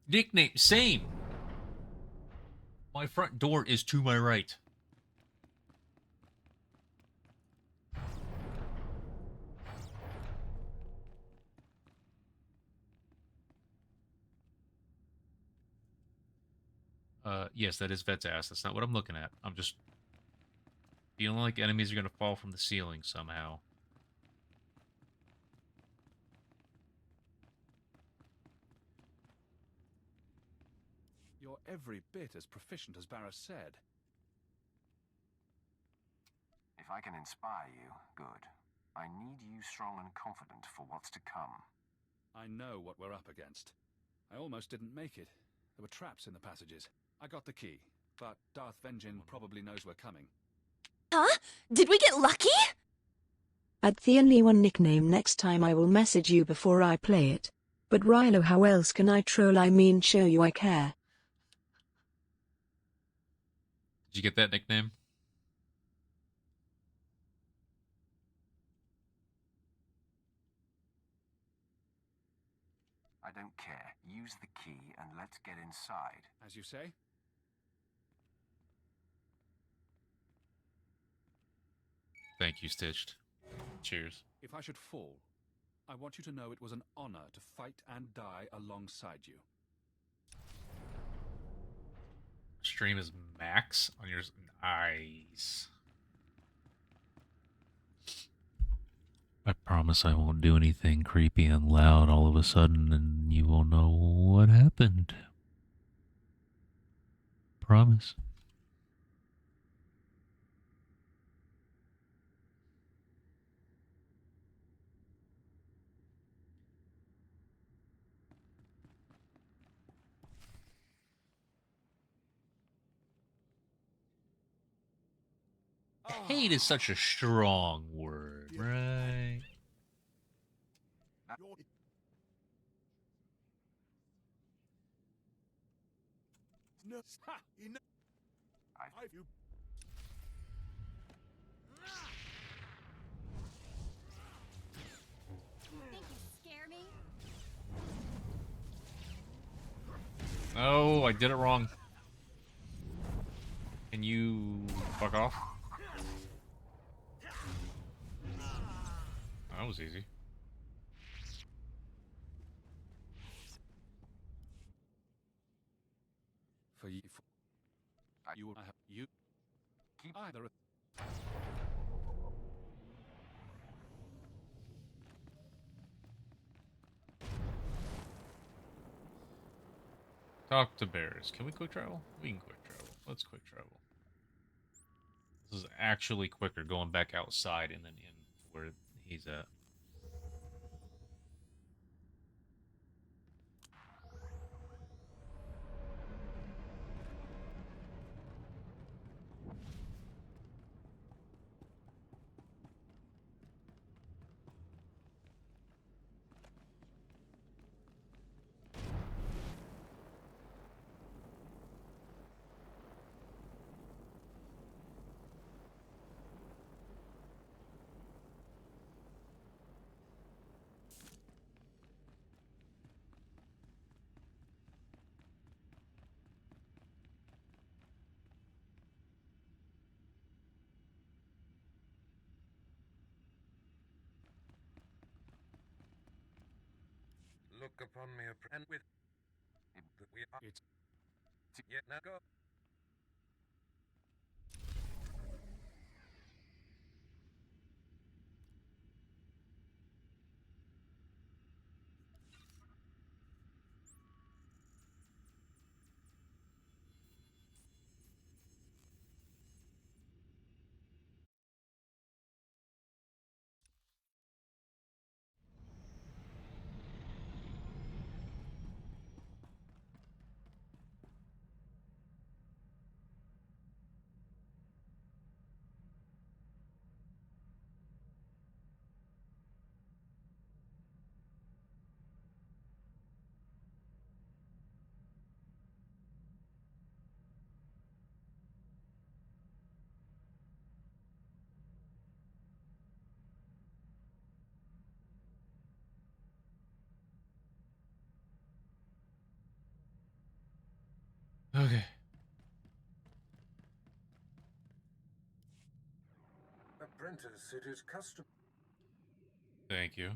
Nickname, same. My front door is to my right. Yes, that is Vet's ass. That's not what I'm looking at. I'm just feeling like enemies are gonna fall from the ceiling somehow. You're every bit as proficient as Barra said. If I can inspire you, good. I need you strong and confident for what's to come. I know what we're up against. I almost didn't make it. There were traps in the passages. I got the key, but Darth Vengeance probably knows we're coming. Huh? Did we get lucky? Add the only one nickname next time I will message you before I play it. But Rilo, how else can I troll? I mean, show you I care. Did you get that nickname? I don't care. Use the key and let's get inside. As you say? Thank you, Stitched. Cheers. If I should fall, I want you to know it was an honor to fight and die alongside you. Stream is max on yours. Nice. I promise I won't do anything creepy and loud all of a sudden, and you will know what happened. Promise. Hate is such a strong word, right? You Think you scare me? Oh, I did it wrong. Can you fuck off? That was easy. For you, you, I have you. keep Either. Talk to bears. Can we quick travel? We can quick travel. Let's quick travel. This is actually quicker going back outside and then in where he's at. Look upon me, and with that we are. It's Yet now go. Okay. Apprentice, it is custom. Thank you.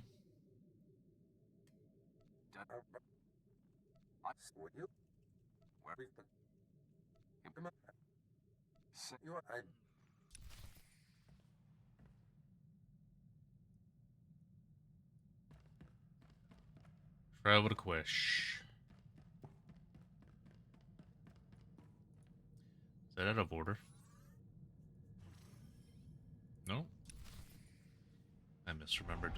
Will you? Where we you are, I Travel to Quish. Is that out of order? No. I misremembered.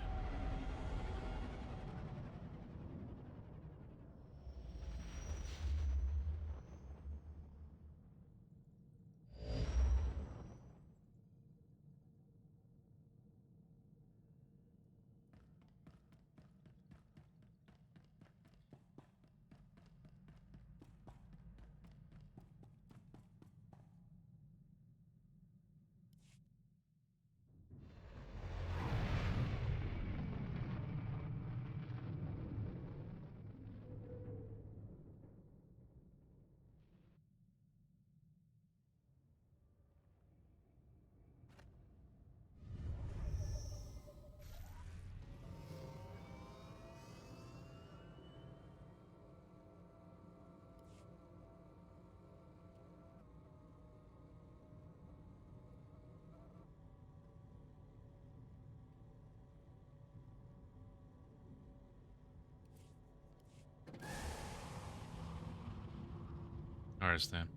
Alright, Stan.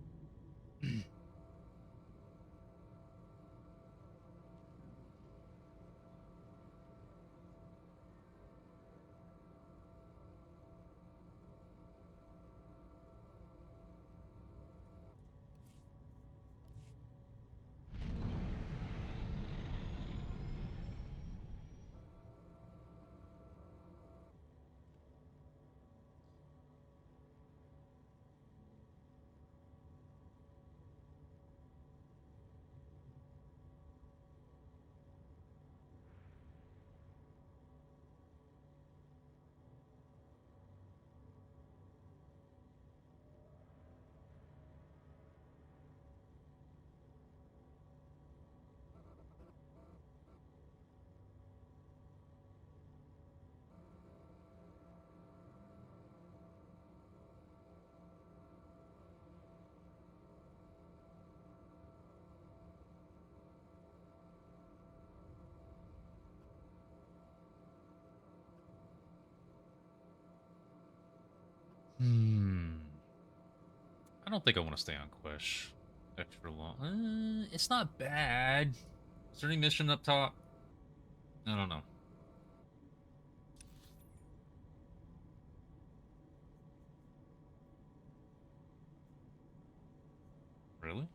I don't think I want to stay on Quish extra long. It's not bad. Is there any mission up top? I don't know. Really?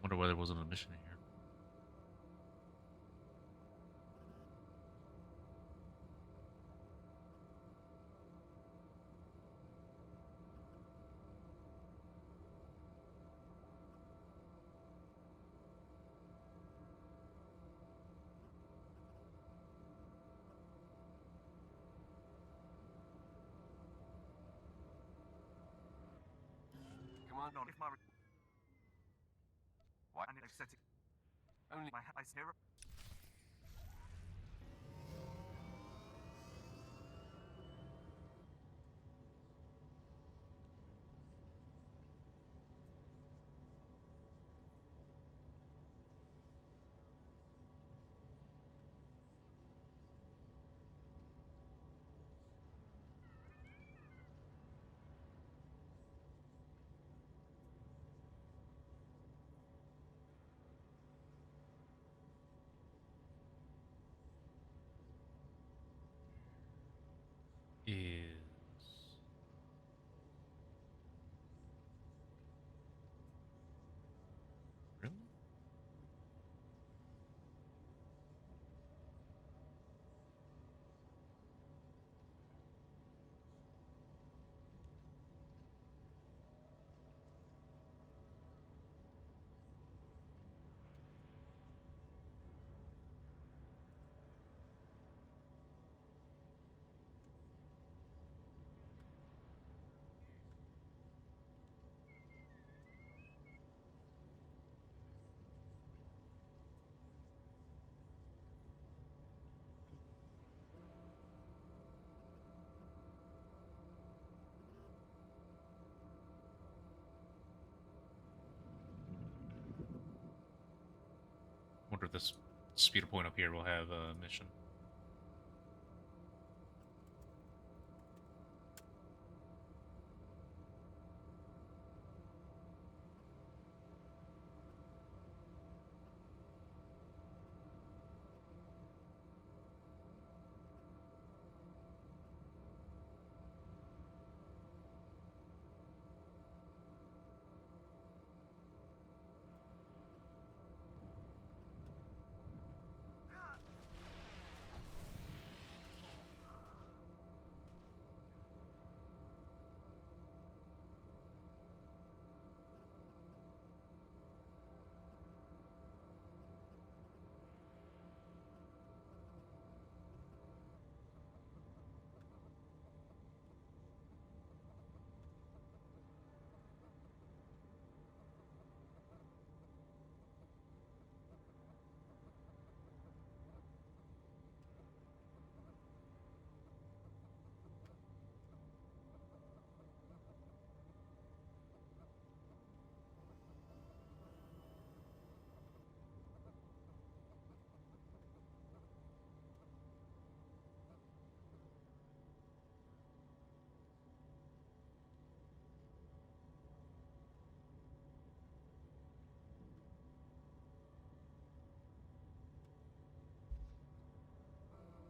Wonder why there wasn't a mission in here. Command on if my why and aesthetic only my eyes here. speeder point up here will have a mission.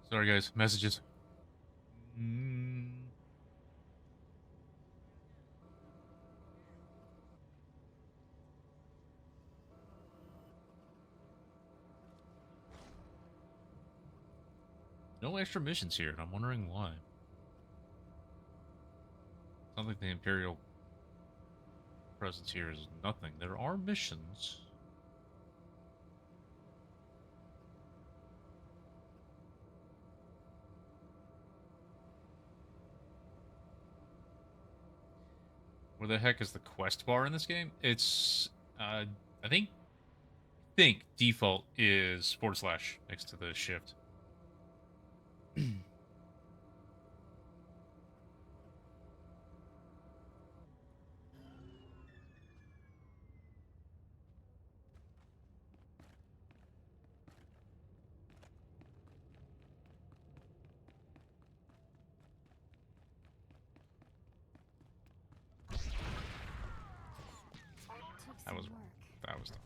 Sorry, guys. Messages. No extra missions here, and I'm wondering why. Sounds like the Imperial presence here is nothing. There are missions. Where the heck is the quest bar in this game? It's, I think default is / next to the shift. That was wrong. That was dumb.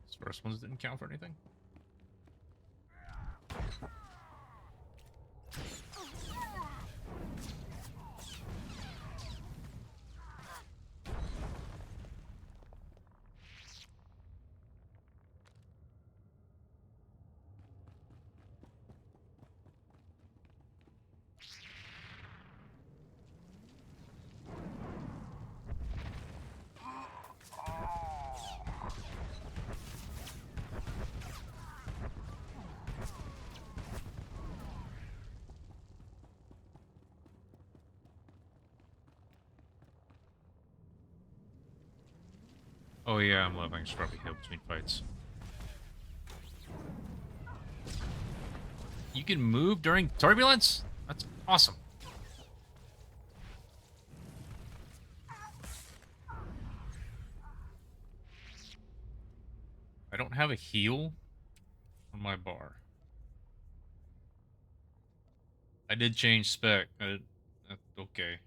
These first ones didn't count for anything. Oh yeah, I'm loving Scruffy Hill between fights. You can move during turbulence? That's awesome. I don't have a heal on my bar. I did change spec. Okay.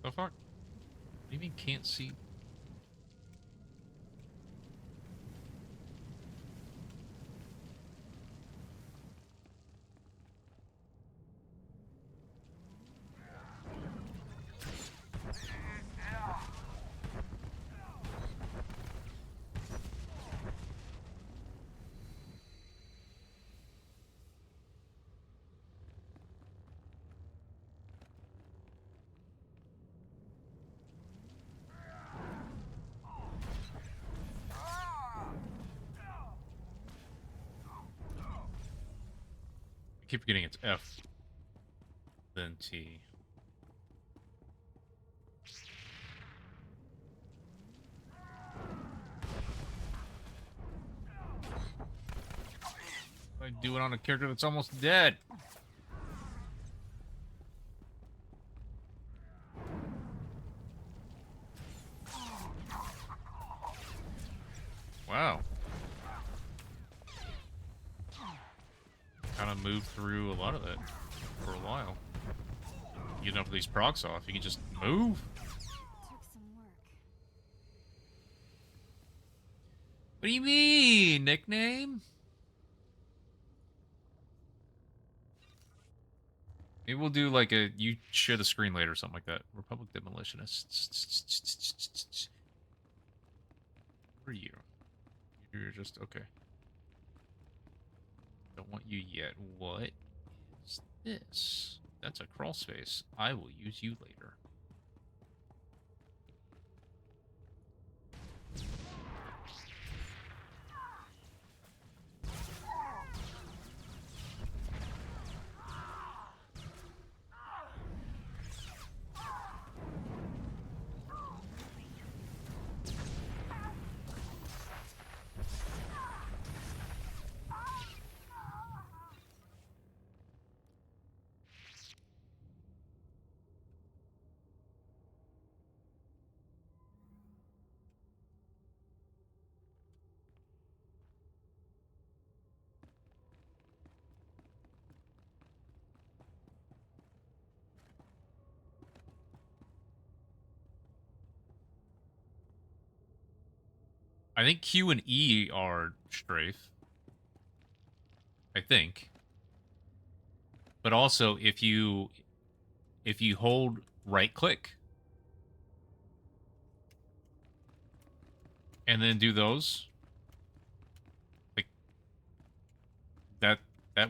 So far, what do you mean can't see? I keep forgetting it's F, then T. I do it on a character that's almost dead. Wow. Kind of moved through a lot of it for a while. You get enough of these procs off, you can just move. Took some work. What do you mean? Nickname? Maybe we'll do like a you share the screen later or something like that. Republic Demolitionists. Who are you? You're just okay. Don't want you yet. What is this? That's a crawl space. I will use you later. I think Q and E are strafe. I think. But also if you hold right click and then do those, like that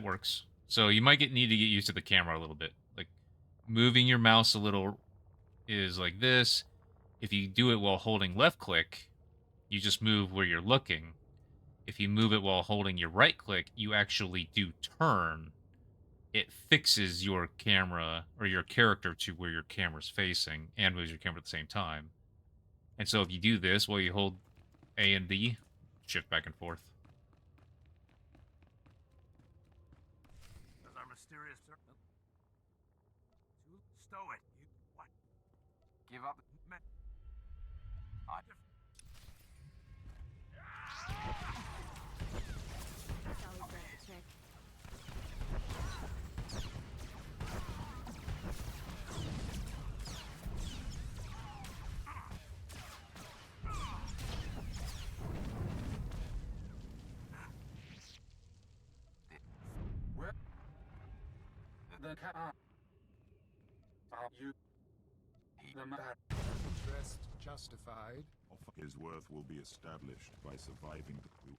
works. So you might need to get used to the camera a little bit. Like moving your mouse a little is like this. If you do it while holding left click, you just move where you're looking. If you move it while holding your right click, you actually do turn. It fixes your camera or your character to where your camera's facing and moves your camera at the same time. And so if you do this while you hold A and B, shift back and forth. As our mysterious stow it. You what? Give up. That's always worth a check. Where? The car. Are you? The man. Interest justified. His worth will be established by surviving the coup.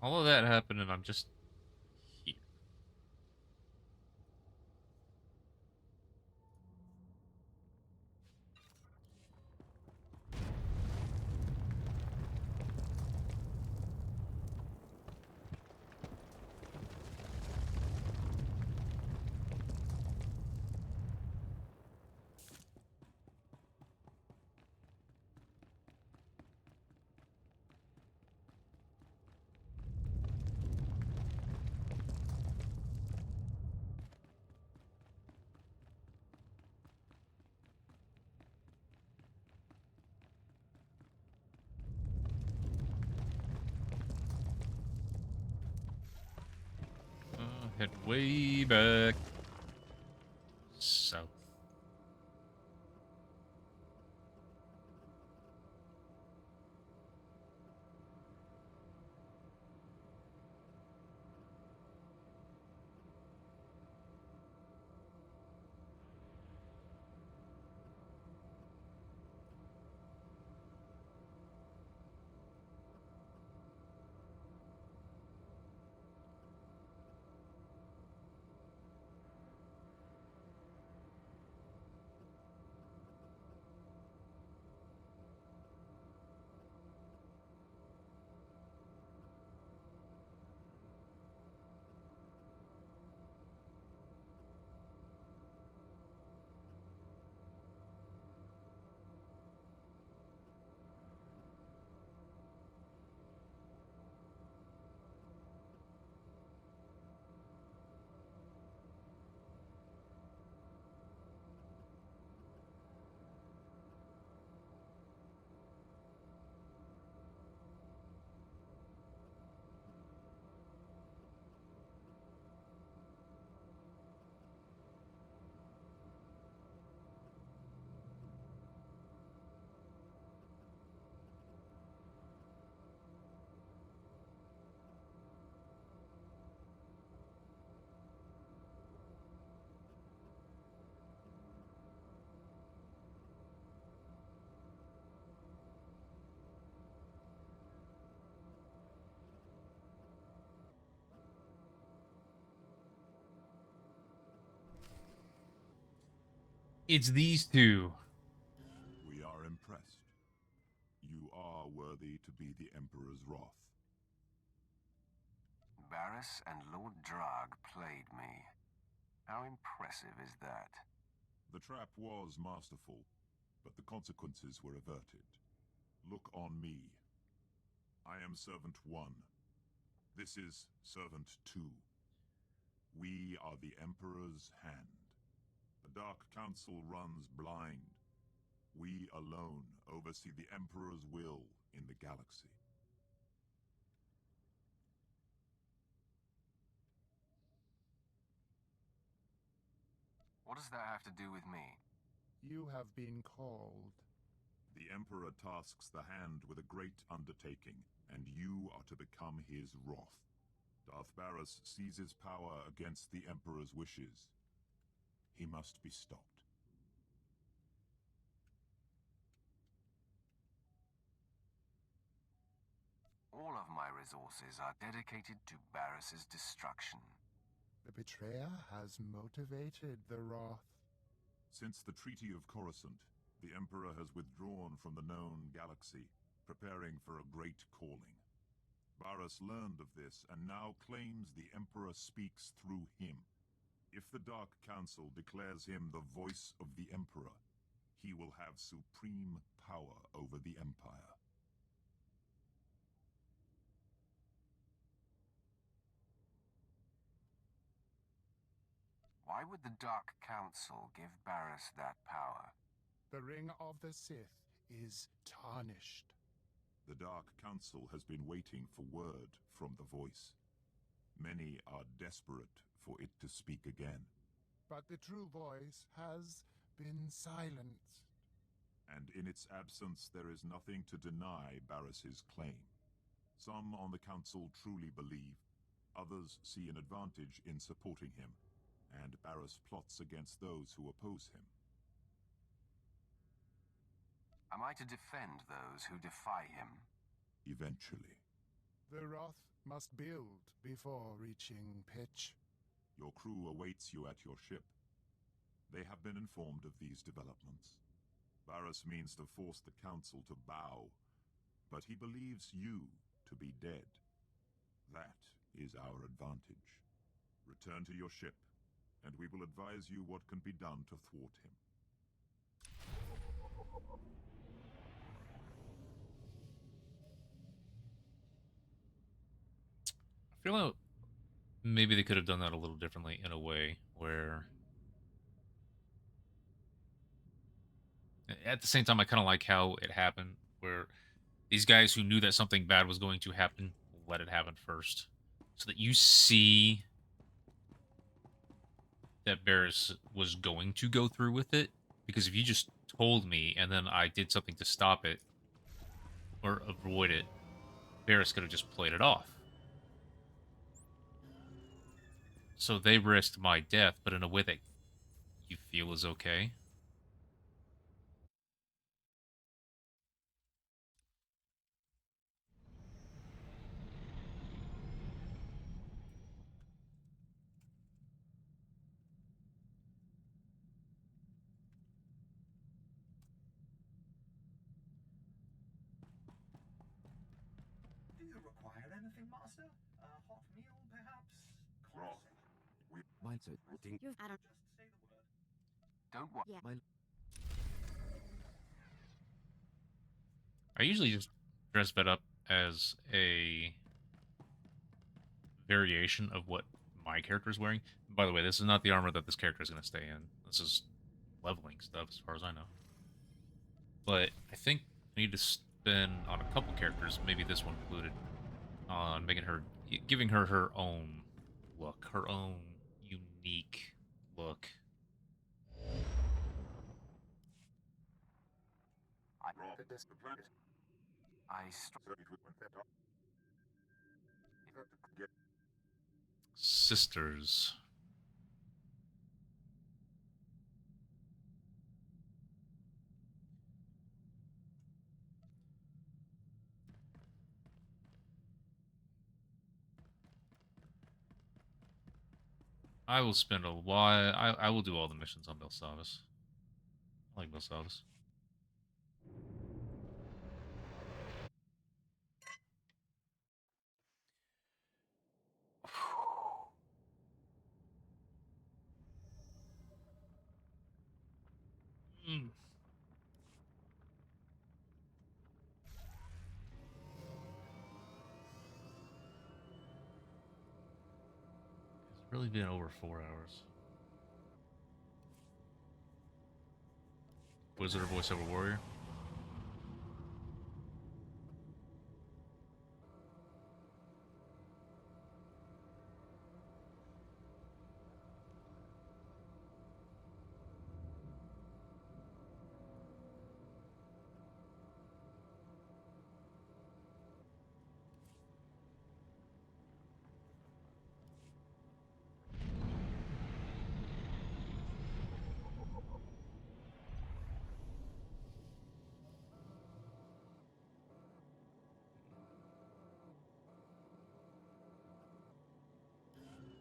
All of that happened and I'm just here. Head way back south. It's these two. We are impressed. You are worthy to be the Emperor's wrath. Barris and Lord Drag played me. How impressive is that? The trap was masterful, but the consequences were averted. Look on me. I am Servant 1. This is Servant 2. We are the Emperor's hand. The Dark Council runs blind. We alone oversee the Emperor's will in the galaxy. What does that have to do with me? You have been called. The Emperor tasks the Hand with a great undertaking, and you are to become his wrath. Darth Barris seizes power against the Emperor's wishes. He must be stopped. All of my resources are dedicated to Barris's destruction. The betrayer has motivated the wrath. Since the Treaty of Coruscant, the Emperor has withdrawn from the known galaxy, preparing for a great calling. Barris learned of this and now claims the Emperor speaks through him. If the Dark Council declares him the voice of the Emperor, he will have supreme power over the Empire. Why would the Dark Council give Barris that power? The ring of the Sith is tarnished. The Dark Council has been waiting for word from the voice. Many are desperate for it to speak again. But the true voice has been silenced. And in its absence, there is nothing to deny Barris's claim. Some on the Council truly believe, others see an advantage in supporting him, and Barris plots against those who oppose him. Am I to defend those who defy him? Eventually. The wrath must build before reaching pitch. Your crew awaits you at your ship. They have been informed of these developments. Barris means to force the Council to bow, but he believes you to be dead. That is our advantage. Return to your ship, and we will advise you what can be done to thwart him. I feel like maybe they could have done that a little differently in a way where at the same time I kind of like how it happened where these guys who knew that something bad was going to happen let it happen first so that you see that Barris was going to go through with it, because if you just told me and then I did something to stop it or avoid it, Barris could have just played it off. So they risked my death, but in a way that you feel is okay. Do you require anything, Master? A hot meal, perhaps? Roth, You've I don't Just say the word. Don't worry. yeah. I usually just dress that up as a variation of what my character is wearing. By the way, this is not the armor that this character is going to stay in. This is leveling stuff, as far as I know. But I think I need to spend on a couple characters, maybe this one included, on making her, giving her her own look, her own unique look. I brought this to planet. I struck it with that dog. Sisters. I will spend a while. I will do all the missions on Belsavis. I like Belsavis. Mm. It's really been over 4 hours. Wizard or voiceover warrior?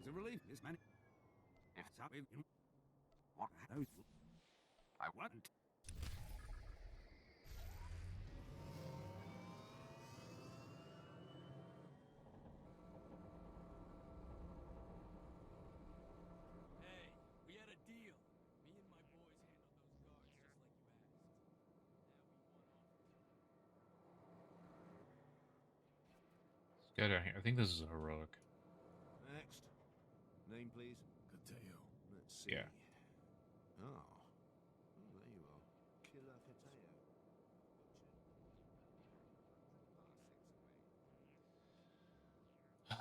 The relief is man. If Stop it. what No. I want. Hey, we had a deal. Me and my boys handled those guards just like you asked. Let's get out here. I think this is a heroic. Next. Name, please. Kateo. Let's see. Yeah. Oh. There you are. Killer Kateo. Okay.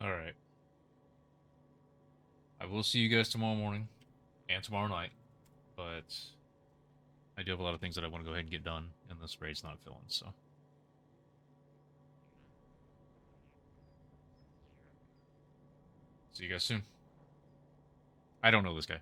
Alright. I will see you guys tomorrow morning and tomorrow night, but I do have a lot of things that I want to go ahead and get done, and this raid's not filling, so. See you guys soon. I don't know this guy.